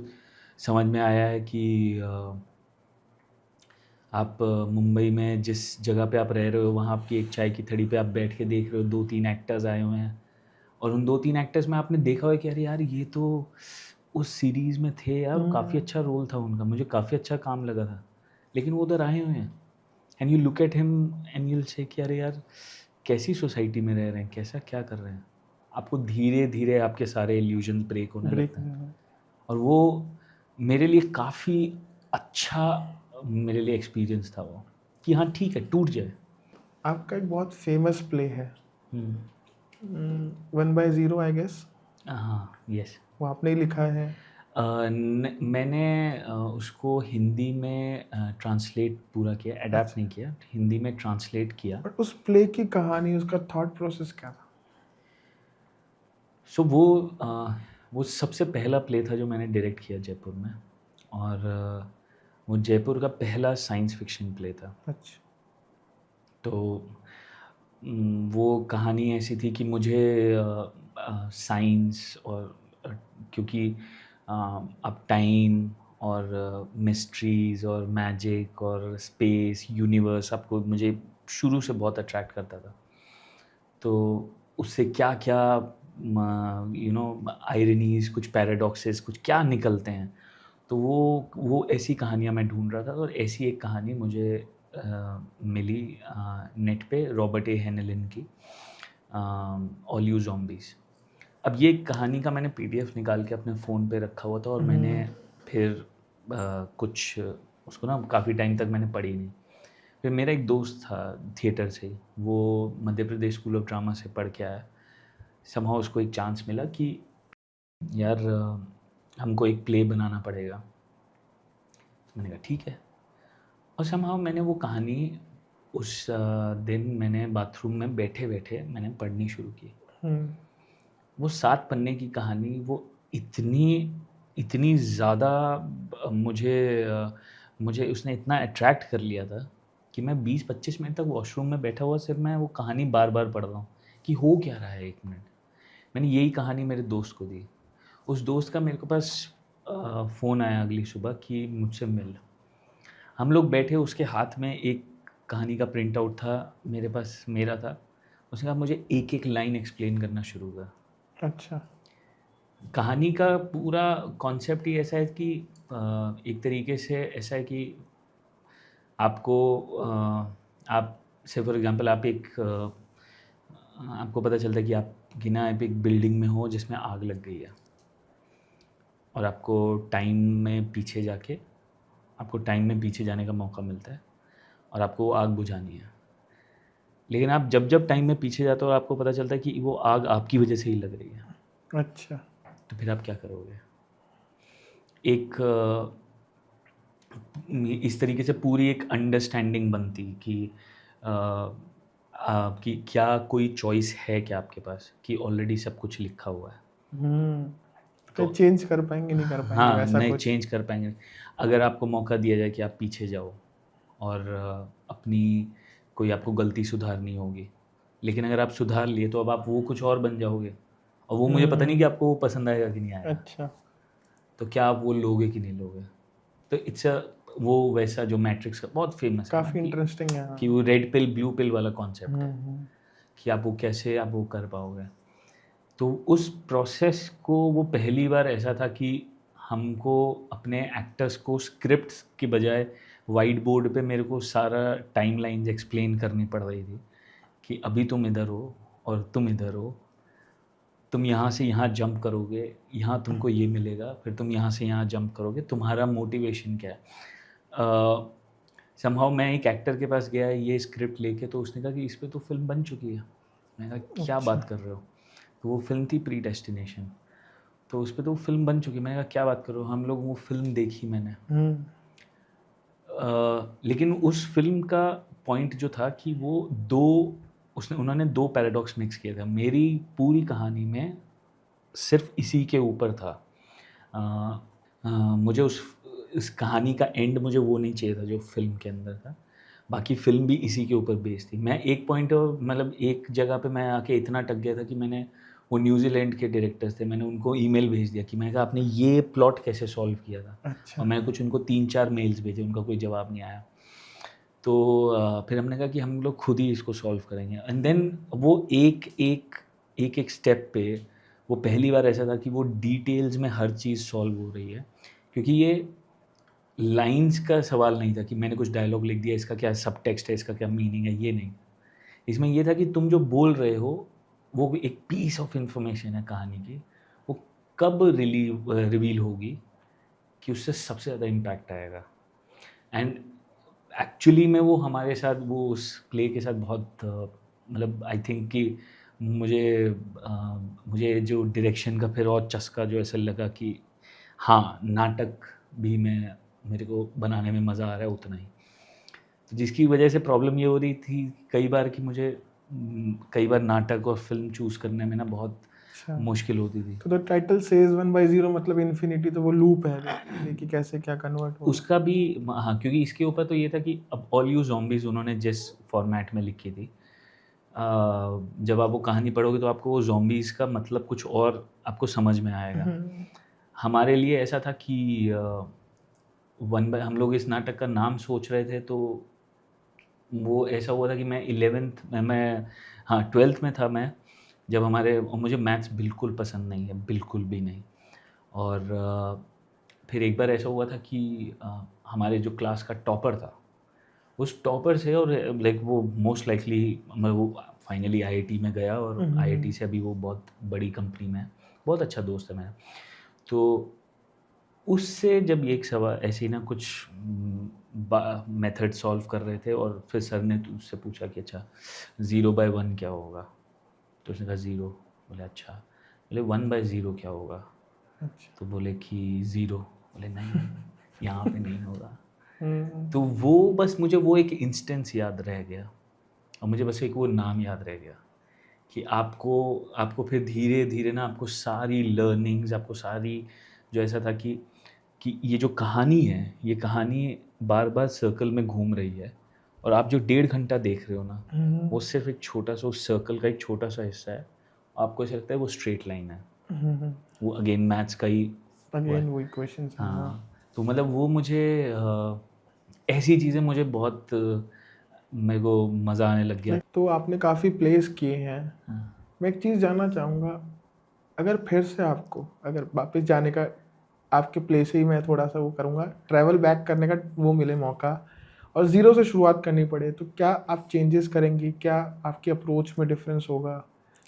समझ में आया है कि आप मुंबई में जिस जगह पे आप रह रहे हो वहाँ आपकी एक चाय की थड़ी पे आप बैठ के देख रहे हो 2-3 एक्टर्स आए हुए हैं, और उन 2-3 एक्टर्स में आपने देखा हो कि अरे यार ये तो उस सीरीज़ में थे यार, काफ़ी अच्छा रोल था उनका, मुझे काफ़ी अच्छा काम लगा था, लेकिन वो उधर आए हुए हैं। And you look at him and you will say कि अरे यार कैसी सोसाइटी में रह रहे हैं, कैसा क्या कर रहे हैं। आपको धीरे धीरे आपके सारे इल्यूजन ब्रेक होने लगते हैं। और वो मेरे लिए काफ़ी अच्छा मेरे लिए एक्सपीरियंस था वो, कि हाँ ठीक है टूट जाए। आपका एक बहुत फेमस प्ले है 1/0 आई गेस, हाँ, यस। वो आपने ही लिखा है? मैंने उसको हिंदी में ट्रांसलेट पूरा किया, अडैप्ट अच्छा। नहीं किया, हिंदी में ट्रांसलेट किया। बट उस प्ले की कहानी, उसका थॉट प्रोसेस क्या था? सो वो सबसे पहला प्ले था जो मैंने डायरेक्ट किया जयपुर में, और वो जयपुर का पहला साइंस फिक्शन प्ले था। अच्छा। तो वो कहानी ऐसी थी कि मुझे साइंस और क्योंकि अब टाइम और मिस्ट्रीज़ और मैजिक और स्पेस यूनिवर्स आपको मुझे शुरू से बहुत अट्रैक्ट करता था। तो उससे क्या-क्या आयरनीज़, कुछ पैराडॉक्सेस, कुछ क्या निकलते हैं। तो वो ऐसी कहानियाँ मैं ढूँढ रहा था, और ऐसी एक कहानी मुझे मिली नेट पे, रॉबर्ट ए हेनेलिन की, ऑल यू ज़ॉम्बीज़। अब ये कहानी का मैंने पीडीएफ निकाल के अपने फ़ोन पे रखा हुआ था, और मैंने फिर कुछ उसको ना काफ़ी टाइम तक मैंने पढ़ी नहीं। फिर मेरा एक दोस्त था थिएटर से, वो Madhya Pradesh school of drama से पढ़ के आया। समहाउ उसको एक चांस मिला कि यार हमको एक प्ले बनाना पड़ेगा। मैंने कहा ठीक है, और समहाउ मैंने वो कहानी उस दिन मैंने बाथरूम में बैठे-बैठे मैंने पढ़नी शुरू की। हम्म। वो 7 पन्ने की कहानी, वो इतनी इतनी ज़्यादा मुझे उसने इतना अट्रैक्ट कर लिया था कि मैं 20-25 मिनट तक वॉशरूम में बैठा हुआ सिर्फ मैं वो कहानी बार-बार पढ़ रहा हूँ कि हो क्या रहा है 1 मिनट। मैंने यही कहानी मेरे दोस्त को दी। उस दोस्त का मेरे को पास फ़ोन आया अगली सुबह कि मुझसे मिल। हम लोग बैठे, उसके हाथ में एक कहानी का प्रिंट आउट था, मेरे पास मेरा था। उसने कहा मुझे एक-एक लाइन एक्सप्लेन करना शुरू कर। अच्छा। कहानी का पूरा कॉन्सेप्ट ही ऐसा है कि एक तरीके से ऐसा है कि आपको आप से फॉर एग्ज़ाम्पल आपको पता चलता है कि आप एक बिल्डिंग में हो जिसमें आग लग गई है, और आपको टाइम में पीछे जाने का मौका मिलता है, और आपको वो आग बुझानी है। लेकिन आप जब टाइम में पीछे जाते हो और आपको पता चलता है कि वो आग आपकी वजह से ही लग रही है, अच्छा। तो फिर आप क्या करोगे? एक इस तरीके से पूरी एक अंडरस्टैंडिंग बनती कि अ, आपकी क्या कोई चॉइस है क्या आपके पास, कि ऑलरेडी सब कुछ लिखा हुआ है। हम्म। तो तो चेंज कर पाएंगे, नहीं कर पाएंगे, हाँ, वैसा नहीं कुछ? चेंज कर पाएँगे। अगर आपको मौका दिया जाए कि आप पीछे जाओ और अपनी कोई आपको गलती सुधारनी होगी, लेकिन अगर आप सुधार लिए तो अब आप वो कुछ और बन जाओगे, और वो मुझे पता नहीं कि हम्म। आपको वो पसंद आएगा कि नहीं आएगा। अच्छा। तो क्या आप वो लोगे कि नहीं लोगे? तो वो वैसा जो मैट्रिक्स का बहुत फ़ेमस है ना, काफी इंटरेस्टिंग है, कि हाँ। वो रेड पिल, ब्लू पिल वाला कॉन्सेप्ट है, हम्म। कि आप वो कर पाओगे। तो उस प्रोसेस को वो पहली बार ऐसा था कि हमको अपने एक्टर्स को स्क्रिप्ट्स के बजाय व्हाइट बोर्ड पे मेरे को सारा टाइमलाइन्स एक्सप्लेन करनी पड़ रही थी कि अभी तुम इधर हो और तुम इधर हो, तुम यहाँ से यहाँ जंप करोगे, यहाँ तुमको ये मिलेगा, फिर तुम यहाँ से यहाँ जंप करोगे, तुम्हारा मोटिवेशन क्या है? समहाउ मैं एक एक्टर के पास गया ये स्क्रिप्ट लेके, तो उसने कहा कि इस पे तो फ़िल्म बन चुकी है। मैंने कहा क्या अच्छा। बात कर रहे हो? तो वो फ़िल्म थी प्रीडेस्टिनेशन। तो उस पे तो फ़िल्म बन चुकी है। मैंने कहा क्या बात कर रहे हो? हम लोग वो फ़िल्म देखी मैंने। हम्म। लेकिन उस फ़िल्म का पॉइंट जो था कि उन्होंने 2 पैराडॉक्स मिक्स किए थे। मेरी पूरी कहानी में सिर्फ़ इसी के ऊपर था। अ मुझे इस कहानी का एंड मुझे वो नहीं चाहिए था जो फ़िल्म के अंदर था। बाकी फ़िल्म भी इसी के ऊपर बेस्ड थी। मैं एक पॉइंट मतलब एक जगह पे मैं आके इतना अटक गया था कि मैंने वो न्यूज़ीलैंड के डायरेक्टर्स थे, मैंने उनको ईमेल भेज दिया कि मैंने कहा आपने ये प्लॉट कैसे सॉल्व किया था? अच्छा। और मैं कुछ उनको 3-4 मेल्स भेजे, उनका कोई जवाब नहीं आया। तो फिर हमने कहा कि हम लोग खुद ही इसको सॉल्व करेंगे, एंड देन वो एक-एक स्टेप पे वो पहली बार ऐसा था कि वो डिटेल्स में हर चीज़ सॉल्व हो रही है। क्योंकि ये लाइन्स का सवाल नहीं था कि मैंने कुछ डायलॉग लिख दिया, इसका क्या सबटेक्स्ट है, इसका क्या मीनिंग है, ये नहीं। इसमें ये था कि तुम जो बोल रहे हो, वो भी एक पीस ऑफ इन्फॉर्मेशन है कहानी की, वो कब रिवील होगी कि उससे सबसे ज़्यादा इम्पैक्ट आएगा। एंड एक्चुअली में वो हमारे साथ वो उस प्ले के साथ बहुत मतलब आई थिंक कि मुझे मुझे जो डायरेक्शन का फिर और चस्का जो ऐसा लगा कि हाँ, नाटक भी मेरे को बनाने में मज़ा आ रहा है उतना ही। तो जिसकी वजह से प्रॉब्लम ये हो रही थी कई बार कि मुझे कई बार नाटक और फ़िल्म चूज़ करने में ना बहुत अच्छा, मुश्किल होती थी। तो द टाइटल सेज 1/0 मतलब इन्फिनिटी, तो वो लूप है basically कि कैसे क्या कन्वर्ट होगा। उसका भी हाँ, क्योंकि इसके ऊपर तो ये था कि अब ऑल यू ज़ॉम्बीज़ उन्होंने जिस फॉर्मेट में लिखी थी, जब आप वो कहानी पढ़ोगे तो आपको वो ज़ॉम्बीज़ का मतलब कुछ और आपको समझ में आएगा। हम्म, हमारे लिए ऐसा था कि हम लोग इस नाटक का नाम सोच रहे थे, तो वो ऐसा हुआ था कि मैं 11th में मैं हाँ 12th में था मैं, जब और मुझे मैथ्स बिल्कुल पसंद नहीं है, बिल्कुल भी नहीं। और फिर एक बार ऐसा हुआ था कि हमारे जो क्लास का टॉपर था, उस टॉपर से और लाइक वो मोस्ट लाइकली वो फाइनली आईआईटी में गया और आईआईटी से अभी वो बहुत बड़ी कंपनी में है, बहुत अच्छा दोस्त है मेरा। तो उससे जब ये एक सवाल ऐसे ही ना कुछ मेथड सॉल्व कर रहे थे और फिर सर ने तो उससे पूछा कि अच्छा 0/1 क्या होगा, तो उसने कहा 0। बोले अच्छा। बोले 1/0 क्या होगा, अच्छा। तो बोले कि 0। बोले नहीं, यहाँ पे नहीं होगा। हम्म, तो वो बस मुझे वो एक इंस्टेंस याद रह गया और मुझे बस एक वो नाम याद रह गया कि आपको आपको फिर धीरे धीरे ना आपको सारी लर्निंग्स, आपको सारी जो ऐसा था कि ये जो कहानी है, ये कहानी बार-बार सर्कल में घूम रही है और आप जो 1.5 घंटा देख रहे हो ना, वो सिर्फ़ एक छोटा-सा उस सर्कल का एक छोटा-सा हिस्सा है। आपको ऐसा लगता है वो स्ट्रेट लाइन है। वो अगेन मैथ्स का ही वो अगेन है। वही क्वेश्चंस हैं, हाँ। हाँ, तो मतलब वो मुझे ऐसी चीज़ें मुझे बहुत मेरे को मज़ा आने लग गया। तो आपने काफ़ी प्लेस किए हैं। हाँ। मैं एक चीज़ जानना चाहूँगा, अगर फिर से आपको अगर वापस जाने का, आपके प्लेस से ही मैं थोड़ा सा वो करूँगा, ट्रैवल बैक करने का वो मिले मौका और ज़ीरो से शुरुआत करनी पड़े, तो क्या आप चेंजेस करेंगी? क्या आपकी अप्रोच में डिफरेंस होगा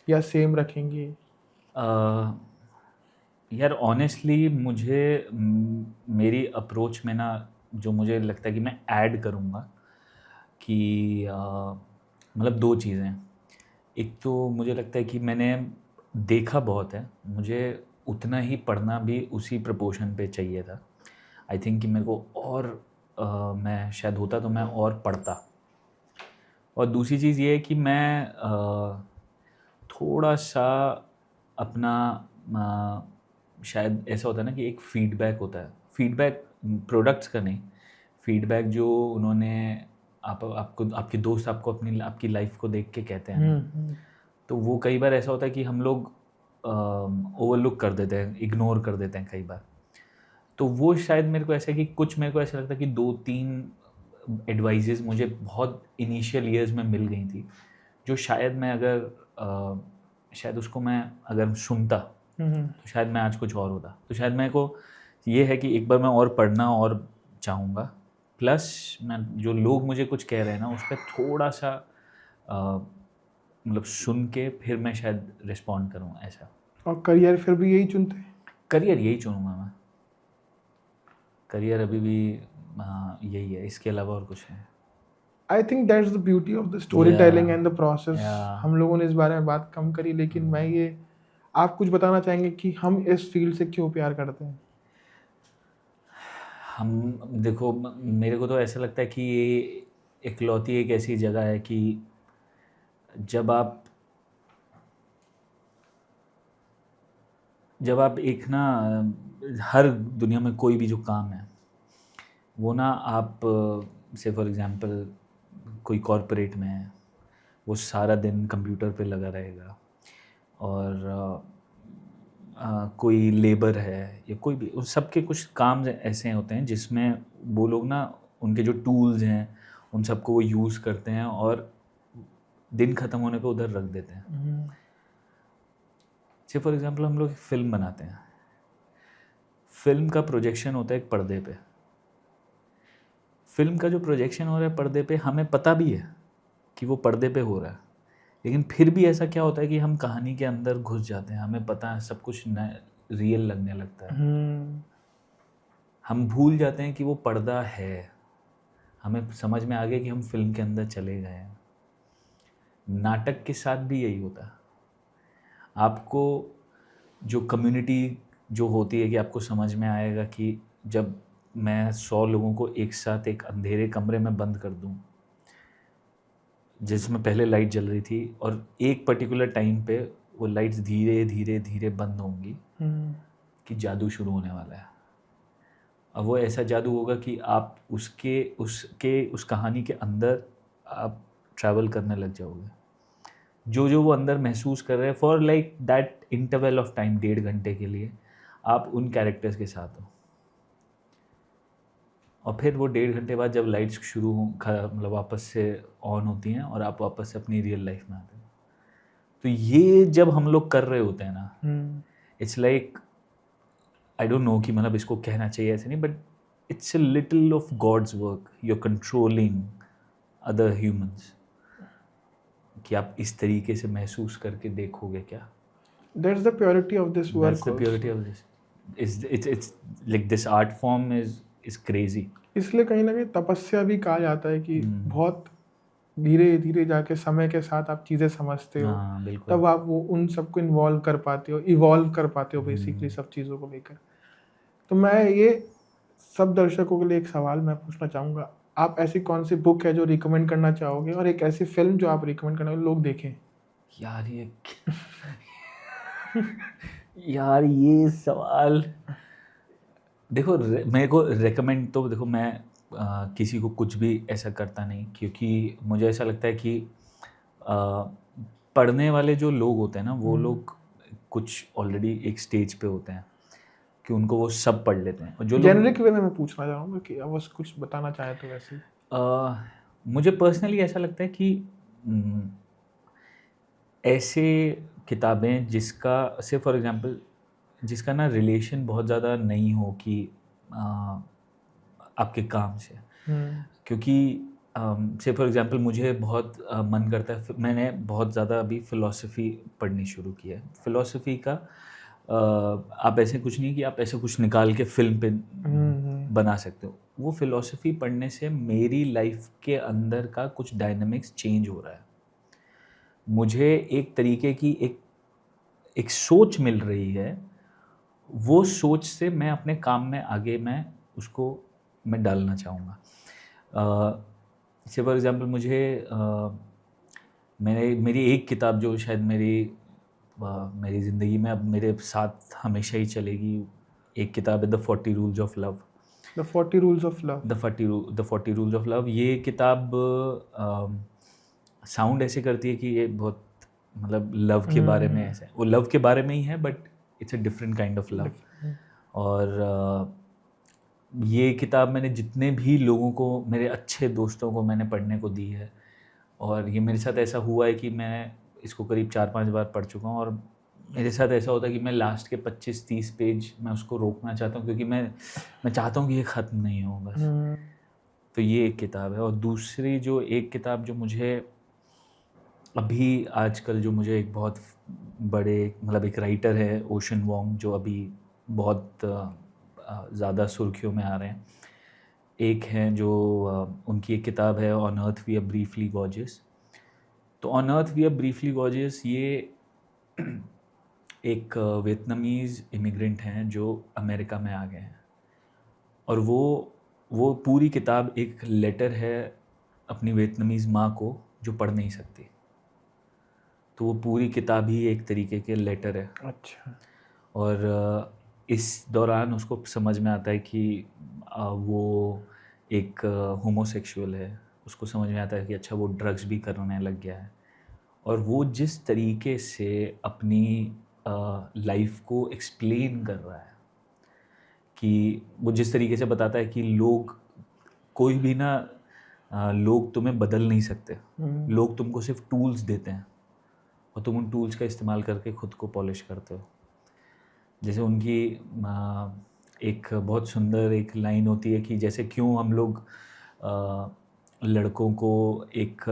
या सेम रखेंगी? अ, यार ऑनेस्टली मुझे मेरी अप्रोच में ना जो मुझे लगता है कि मैं ऐड करूँगा कि मतलब 2 चीज़ें। एक तो मुझे लगता है कि मैंने देखा बहुत है, मुझे उतना ही पढ़ना भी उसी प्रोपोर्शन पे चाहिए था। आई थिंक कि मेरे को और मैं शायद होता तो मैं और पढ़ता। और दूसरी चीज़ ये है कि मैं थोड़ा-सा अपना शायद ऐसा होता है ना कि एक फ़ीडबैक होता है। फ़ीडबैक प्रोडक्ट्स का नहीं, फ़ीडबैक जो उन्होंने आपको आपके दोस्त आपको आपकी लाइफ़ को देख के कहते हैं ना, तो वो कई बार ऐसा होता है कि हम लोग ओवरलुक कर देते हैं, इग्नोर कर देते हैं कई बार। तो वो शायद मेरे को ऐसा है कि कुछ मेरे को ऐसा लगता है कि 2-3 एडवाइसेज़ मुझे बहुत इनिशियल ईयर्स में मिल गई थी, जो शायद मैं अगर शायद उसको मैं अगर सुनता, तो शायद मैं आज कुछ और होता। तो शायद मेरे को ये है कि एक बार मैं और पढ़ना और चाहूँगा, प्लस मैं जो लोग मुझे कुछ कह रहे हैं ना, उस पे थोड़ा-सा मतलब सुन के फिर मैं शायद रिस्पॉन्ड करूँ ऐसा। और करियर फिर भी यही चुनते हैं? करियर यही चुनूँगा मैं। करियर अभी भी यही है, इसके अलावा और कुछ नहीं। I think that's the beauty of the story telling and the process. या हम लोगों ने इस बारे में बात कम करी, लेकिन मैं ये, आप कुछ बताना चाहेंगे कि हम इस फील्ड से क्यों प्यार करते हैं? हम देखो मेरे को तो ऐसा लगता है कि ये इकलौती एक ऐसी जगह है कि जब आप एक ना हर दुनिया में कोई भी जो काम है वो ना आप से फॉर एग्जांपल कोई कॉरपोरेट में है, वो सारा दिन कंप्यूटर पे लगा रहेगा और कोई लेबर है या कोई भी, उन सबके कुछ काम ऐसे होते हैं जिसमें वो लोग ना उनके जो टूल्स हैं उन सबको वो यूज़ करते हैं और दिन ख़त्म होने पे उधर रख देते हैं। से फॉर एग्जांपल हम लोग फिल्म बनाते हैं, फिल्म का प्रोजेक्शन होता है एक पर्दे पे। फिल्म का जो प्रोजेक्शन हो रहा है पर्दे पे, हमें पता भी है कि वो पर्दे पे हो रहा है, लेकिन फिर भी ऐसा क्या होता है कि हम कहानी के अंदर घुस जाते हैं, हमें पता है सब कुछ रियल लगने लगता है। हम भूल जाते हैं कि वो पर्दा है, हमें समझ में आ गया कि हम फिल्म के अंदर चले गए हैं। नाटक के साथ भी यही होता है। आपको जो कम्युनिटी जो होती है कि आपको समझ में आएगा कि जब मैं 100 लोगों को एक साथ एक अंधेरे कमरे में बंद कर दूं जिसमें पहले लाइट जल रही थी और एक पर्टिकुलर टाइम पे वो लाइट्स धीरे धीरे धीरे बंद होंगी कि जादू शुरू होने वाला है। अब वो ऐसा जादू होगा कि आप उस कहानी के अंदर आप ट्रैवल करने लग जाओगे। जो वो अंदर महसूस कर रहे हैं for like that interval of time 1.5 घंटे के लिए आप उन कैरेक्टर्स के साथ हो। और फिर वो 1.5 घंटे बाद जब लाइट्स शुरू हो मतलब वापस से ऑन होती हैं और आप वापस से अपनी रियल लाइफ में आते हो। तो ये जब हम लोग कर रहे होते हैं ना, it's like I don't know कि मतलब इसको कहना चाहिए ऐसे नहीं, but it's a little of God's work. You are controlling other humans कि आप इस तरीके से महसूस करके देखोगे क्या। That's the purity of this work. That's the purity of this. It's like this art form is crazy. इसलिए कहीं ना कहीं तपस्या भी कहा जाता है कि बहुत धीरे धीरे जाके समय के साथ आप चीज़ें समझते हो, हाँ बिल्कुल। तब आप वो उन सबको इन्वॉल्व कर पाते हो, इवॉल्व कर पाते हो बेसिकली सब चीज़ों को लेकर। तो मैं ये सब दर्शकों के लिए एक सवाल मैं पूछना चाहूँगा, आप ऐसी कौन सी बुक है जो रिकमेंड करना चाहोगे और एक ऐसी फिल्म जो आप रिकमेंड करना लोग देखें? यार ये सवाल देखो, मेरे को रेकमेंड तो देखो मैं किसी को कुछ भी ऐसा करता नहीं, क्योंकि मुझे ऐसा लगता है कि पढ़ने वाले जो लोग होते हैं ना वो लोग कुछ ऑलरेडी एक स्टेज पे होते हैं कि उनको वो सब पढ़ लेते हैं। और जो जेनरिक वे में मैं पूछना चाहूँगा कि अब बस कुछ बताना चाहे तो वैसे मुझे पर्सनली ऐसा लगता है कि ऐसे किताबें जिसका से फॉर एग्जांपल जिसका ना रिलेशन बहुत ज़्यादा नहीं हो कि आपके काम से, क्योंकि से फॉर एग्जांपल मुझे बहुत मन करता है, मैंने बहुत ज़्यादा अभी फ़िलॉसफी पढ़नी शुरू की है। फ़िलॉसफी का आप ऐसे कुछ नहीं कि आप ऐसे कुछ निकाल के फिल्म पे बना सकते हो। वो फ़िलॉसफी पढ़ने से मेरी लाइफ के अंदर का कुछ डायनामिक्स चेंज हो रहा है। मुझे एक तरीके की एक सोच मिल रही है, वो सोच से मैं अपने काम में आगे मैं डालना चाहूँगा। से फॉर एग्जांपल मुझे मेरी एक किताब जो शायद मेरी ज़िंदगी में अब मेरे साथ हमेशा ही चलेगी, एक किताब है the 40 rules of love. The 40 rules of love. The 40 rules of love. ये किताब साउंड ऐसे करती है कि ये बहुत मतलब लव के बारे में ऐसा है, वो लव के बारे में ही है but it's a different kind of love. और ये किताब मैंने जितने भी लोगों को, मेरे अच्छे दोस्तों को मैंने पढ़ने को दी है, और ये मेरे साथ ऐसा हुआ है कि मैं इसको करीब 4-5 बार पढ़ चुका हूँ। और मेरे साथ ऐसा होता है कि मैं लास्ट के 25-30 पेज मैं उसको रोकना चाहता हूँ, क्योंकि मैं चाहता हूँ कि ये ख़त्म नहीं हो बस। तो ये एक किताब है। और दूसरी जो एक किताब जो मुझे अभी आजकल जो मुझे एक बहुत बड़े मतलब एक राइटर है ओशन वोंग, जो अभी बहुत ज़्यादा सुर्खियों में आ रहे हैं। एक है जो उनकी एक किताब है on Earth we are briefly gorgeous. तो on Earth we are briefly gorgeous ये एक वियतनामीज़ इमिग्रेंट हैं जो अमेरिका में आ गए हैं, और वो पूरी किताब एक लेटर है अपनी वियतनामीज़ माँ को जो पढ़ नहीं सकती। तो वो पूरी किताब ही एक तरीके के लेटर है। अच्छा। और इस दौरान उसको समझ में आता है कि वो एक होमोसेक्सुअल है। उसको समझ में आता है कि अच्छा वो ड्रग्स भी करने लग गया है, और वो जिस तरीके से अपनी लाइफ को एक्सप्लेन कर रहा है, कि वो जिस तरीके से बताता है कि कोई भी ना लोग तुम्हें बदल नहीं सकते। लोग तुमको सिर्फ टूल्स देते हैं और तुम उन टूल्स का इस्तेमाल करके ख़ुद को पॉलिश करते हो। जैसे उनकी एक बहुत सुंदर एक लाइन होती है कि जैसे क्यों हम लोग लड़कों को एक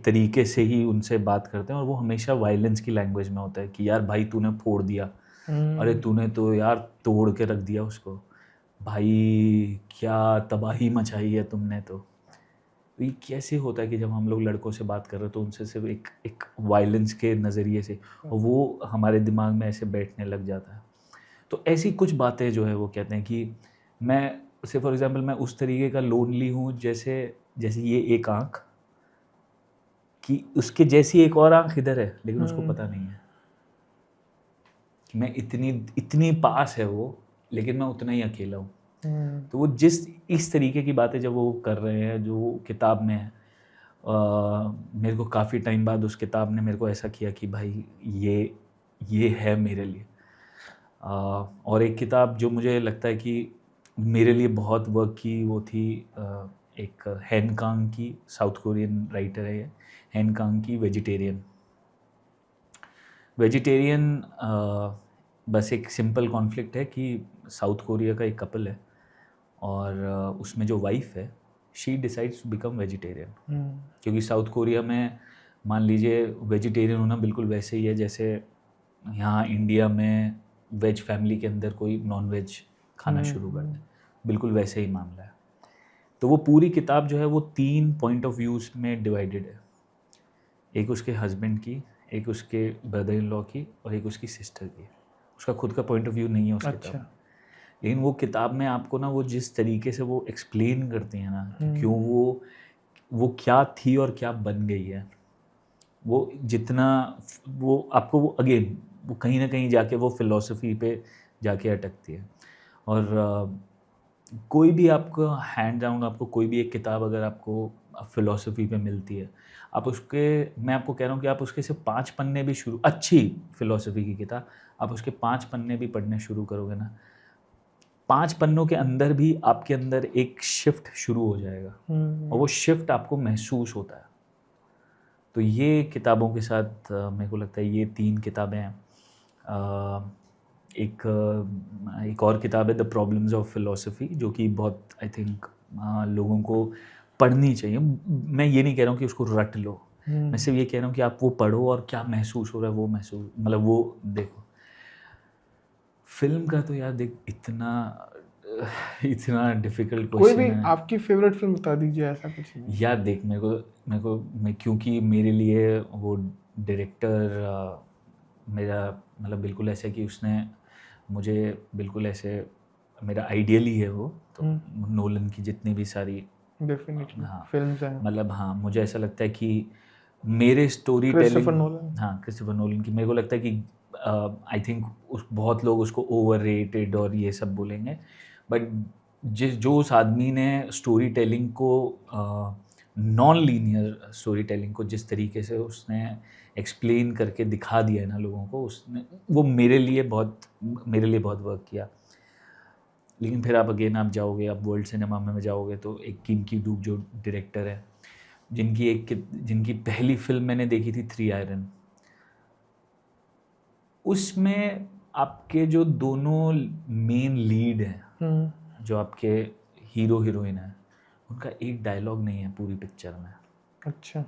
तरीके से ही उनसे बात करते हैं, और वो हमेशा वायलेंस की लैंग्वेज में होता है कि यार भाई तूने फोड़ दिया, अरे तूने तो यार तोड़ के रख दिया उसको, भाई क्या तबाही मचाई है तुमने। तो ये कैसे होता है कि जब हम लोग लड़कों से बात कर रहे हैं तो उनसे सिर्फ एक वायलेंस के नज़रिए से, और वो हमारे दिमाग में ऐसे बैठने लग जाता है। तो ऐसी कुछ बातें जो है वो कहते हैं कि मैं से फॉर एग्जांपल मैं उस तरीके का लोनली हूँ जैसे जैसे ये एक आँख, कि उसके जैसी एक और आँख इधर है लेकिन उसको पता नहीं है कि मैं इतनी इतनी पास है वो, लेकिन मैं उतना ही अकेला हूँ। तो वो जिस इस तरीके की बातें जब वो कर रहे हैं जो वो किताब में है, मेरे को काफ़ी टाइम बाद उस किताब ने मेरे को ऐसा किया कि भाई ये है मेरे लिए। और एक किताब जो मुझे लगता है कि मेरे लिए बहुत वर्क की वो थी, एक हेन कांग की, साउथ कोरियन राइटर है ये, हेन कांग की वेजिटेरियन। बस एक सिंपल कॉन्फ्लिक्ट है कि साउथ कोरिया का एक कपल है और उसमें जो वाइफ है she decides to become vegetarian, क्योंकि साउथ कोरिया में मान लीजिए वेजिटेरियन होना बिल्कुल वैसे ही है जैसे यहाँ इंडिया में वेज फैमिली के अंदर कोई नॉन वेज खाना शुरू कर दे, बिल्कुल वैसे ही मामला है। तो वो पूरी किताब जो है वो 3 पॉइंट ऑफ व्यूज़ में डिवाइडेड है, एक उसके हस्बैंड की, एक उसके ब्रदर इन लॉ की और एक उसकी सिस्टर की। उसका खुद का पॉइंट ऑफ व्यू नहीं है उस किताब में, लेकिन वो किताब में आपको ना वो जिस तरीके से वो एक्सप्लेन करती हैं ना कि क्यों वो क्या थी और क्या बन गई है, वो जितना वो आपको वो अगेन वो कहीं ना कहीं जाके वो फिलॉसफी पे जाके अटकती है। और कोई भी आपको हैंड डाउन, आपको कोई भी एक किताब अगर आपको फिलॉसफी पे मिलती है, आप उसके, मैं आपको कह रहा हूँ कि आप उसके सिर्फ 5 पन्ने भी शुरू, अच्छी फिलॉसफी की किताब आप उसके 5 पन्ने भी पढ़ने शुरू करोगे ना, 5 पन्नों के अंदर भी आपके अंदर एक शिफ्ट शुरू हो जाएगा और वो शिफ्ट आपको महसूस होता है। तो ये किताबों के साथ मेरे को लगता है ये 3 किताबें हैं। एक और किताब है द प्रॉब्लम्स ऑफ फिलॉसफी, जो कि बहुत आई थिंक लोगों को पढ़नी चाहिए। मैं ये नहीं कह रहा हूँ कि उसको रट लो, मैं सिर्फ ये कह रहा हूँ कि आप वो पढ़ो और क्या महसूस हो रहा है वो महसूस, मतलब वो देखो। फिल्म का तो यार देख इतना डिफिकल्ट कोई क्वेश्चन भी है आपकी फेवरेट फिल्म बता दीजिए, ऐसा कुछ नहीं। यार। देख मैं क्योंकि मेरे लिए वो डायरेक्टर मेरा मतलब बिल्कुल ऐसे कि उसने मुझे बिल्कुल ऐसे मेरा आइडियल ही है वो, तो नोलन की जितनी भी सारी डेफिनेटली हाँ फिल्म्स हैं, मतलब हाँ मुझे ऐसा लगता है कि मेरे स्टोरी क्रिस्टोफर टेलिंग, नोलन। हाँ क्रिस्टोफर नोलन की, मेरे को लगता है कि आई थिंक बहुत लोग उसको ओवररेटेड और ये सब बोलेंगे, बट जो उस आदमी ने स्टोरी टेलिंग को नॉन लीनियर स्टोरी टेलिंग को जिस तरीके से उसने एक्सप्लेन करके दिखा दिया है ना लोगों को, उसने वो मेरे लिए बहुत वर्क किया। लेकिन फिर आप अगेन आप जाओगे, आप वर्ल्ड सिनेमा में जाओगे तो एक किम की डूक जो डायरेक्टर है, जिनकी पहली फिल्म मैंने देखी थी 3 आयरन, उसमें आपके जो दोनों मेन लीड हैं, जो आपके हीरो हीरोइन है, उनका एक डायलॉग नहीं है पूरी पिक्चर में। अच्छा,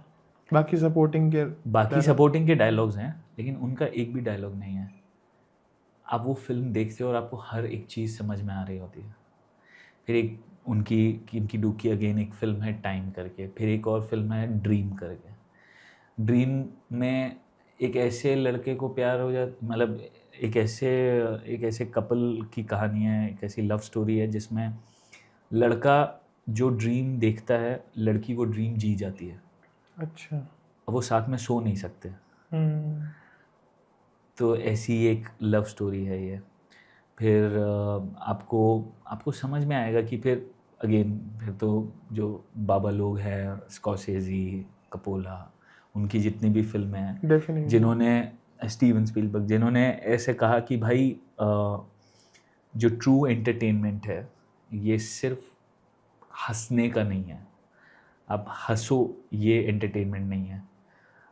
बाकी सपोर्टिंग के डायलॉग्स हैं लेकिन उनका एक भी डायलॉग नहीं है। आप वो फिल्म देखते हो और आपको हर एक चीज़ समझ में आ रही होती है। फिर एक उनकी किम की डूक की अगेन एक फिल्म है टाइम करके, फिर एक और फिल्म है ड्रीम करके। ड्रीम में एक ऐसे लड़के को प्यार हो जाता, मतलब एक ऐसे कपल की कहानी है, एक ऐसी लव स्टोरी है जिसमें लड़का जो ड्रीम देखता है, लड़की वो ड्रीम जी जाती है। अच्छा। और वो साथ में सो नहीं सकते। तो ऐसी एक लव स्टोरी है ये। फिर आपको समझ में आएगा कि फिर तो जो बाबा लोग हैं, स्कॉर्सेज़ी, कपोला, उनकी जितनी भी फिल्में हैं, डेफिनेटली जिन्होंने स्टीवन स्पीलबर्ग, जिन्होंने ऐसे कहा कि भाई जो ट्रू एंटरटेनमेंट है ये सिर्फ हंसने का नहीं है, आप हंसो, ये एंटरटेनमेंट नहीं है।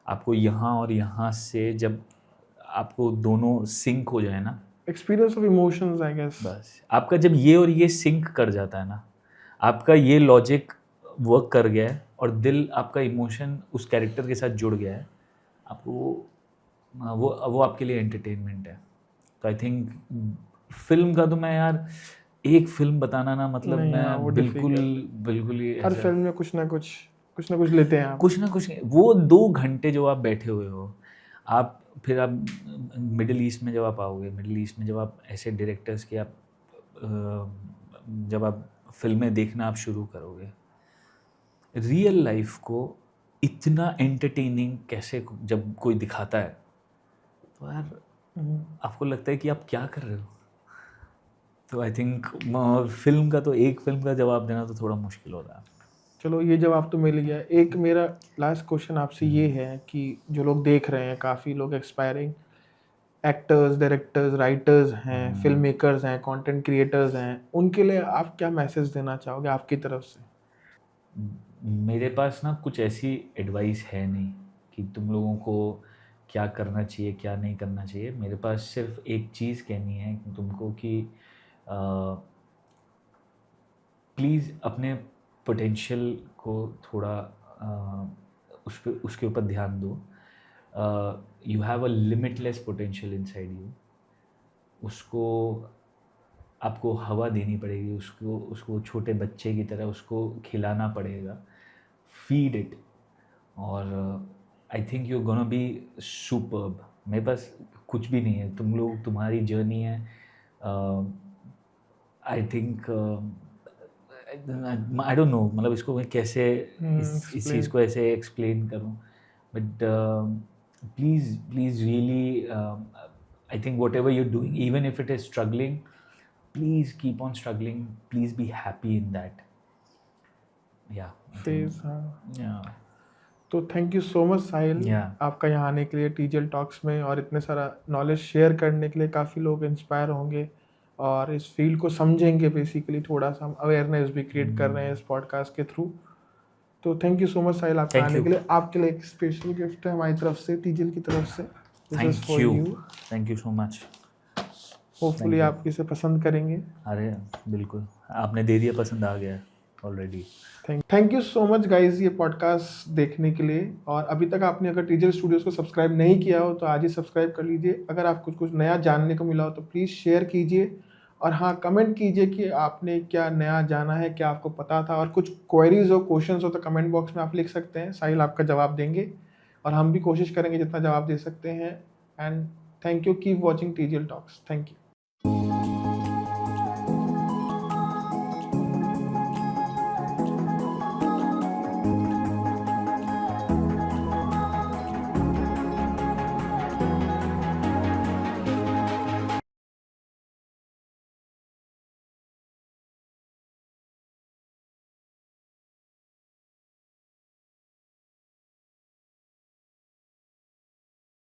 आपको यहाँ और यहाँ से जब आपको दोनों सिंक हो जाए ना, experience of emotions I guess, बस आपका जब ये और ये सिंक कर जाता है ना, आपका ये लॉजिक वर्क कर गया है और दिल आपका इमोशन उस कैरेक्टर के साथ जुड़ गया है, आपको वो आपके लिए एंटरटेनमेंट है। तो आई थिंक फिल्म का तो मैं यार एक फिल्म बताना ना, मतलब नहीं, हाँ, वो मैं बिल्कुल difficult। बिल्कुल ही हर ऐसा, फिल्म में कुछ ना कुछ कुछ ना कुछ लेते हैं आप। कुछ ना कुछ वो 2 घंटे जो आप बैठे हुए हो, आप फिर आप मिडिल ईस्ट में जब आप आओगे, मिडिल ईस्ट में जब आप ऐसे डायरेक्टर्स के आप जब आप फिल्में देखना आप शुरू करोगे, रियल लाइफ को इतना एंटरटेनिंग कैसे जब कोई दिखाता है, तो यार आपको लगता है कि आप क्या कर रहे हो। तो आई थिंक फिल्म का तो एक फिल्म का जवाब देना तो थोड़ा मुश्किल हो रहा है। चलो ये जवाब तो मिल गया। एक मेरा लास्ट क्वेश्चन आपसे ये है कि जो लोग देख रहे हैं, काफ़ी लोग एक्सपायरिंग एक्टर्स, डायरेक्टर्स, राइटर्स हैं, फिल्म मेकर्स हैं, कंटेंट क्रिएटर्स हैं, उनके लिए आप क्या मैसेज देना चाहोगे आपकी तरफ से? मेरे पास ना कुछ ऐसी एडवाइस है नहीं कि तुम लोगों को क्या करना चाहिए क्या नहीं करना चाहिए। मेरे पास सिर्फ एक चीज़ कहनी है कि तुमको कि प्लीज़ अपने पोटेंशियल को थोड़ा उसके ऊपर ध्यान दो। You have a limitless potential inside you. उसको आपको हवा देनी पड़ेगी, उसको छोटे बच्चे की तरह उसको खिलाना पड़ेगा, फीड इट, और I think you gonna be superb. मेरे पास कुछ भी नहीं है, तुम लोग, तुम्हारी जर्नी है। I think I don't no, मतलब इसको मैं कैसे इस चीज़ को ऐसे एक्सप्लेन करूं, but please please really I think what ever you're doing, even if it is struggling, please keep on struggling, please be happy in that. Phase. हाँ, yeah तो thank you so much Sahil, Yeah. आपका यहाँ आने के लिए TGL talks में, और इतने सारा नॉलेज शेयर करने के लिए। काफ़ी लोग इंस्पायर होंगे और इस फील्ड को समझेंगे। बेसिकली थोड़ा सा हम अवेयरनेस भी क्रिएट कर रहे हैं इस पॉडकास्ट के थ्रू। तो थैंक यू सो मच साहिल आपका Thank आने you. के लिए। आपके लिए एक स्पेशल गिफ्ट है हमारी तरफ से, टीजीएल की तरफ से। thank you so much. Hopefully आप इसे पसंद करेंगे। अरे बिल्कुल, आपने दे दिया, पसंद आ गया already. Thank you so much guys ये पॉडकास्ट देखने के लिए। और अभी तक आपने अगर टीजीएल स्टूडियोज़ को सब्सक्राइब नहीं किया हो तो आज ही सब्सक्राइब कर लीजिए। अगर आपको कुछ नया जानने को मिला हो तो प्लीज़ शेयर कीजिए, और हाँ, कमेंट कीजिए कि आपने क्या नया जाना है, क्या आपको पता था। और कुछ क्वेरीज हो, क्वेश्चंस हो तो कमेंट बॉक्स में आप लिख सकते हैं, साहिल आपका जवाब देंगे, और हम भी कोशिश करेंगे जितना जवाब दे सकते हैं। And thank you, keep watching TGL talks. Thank you.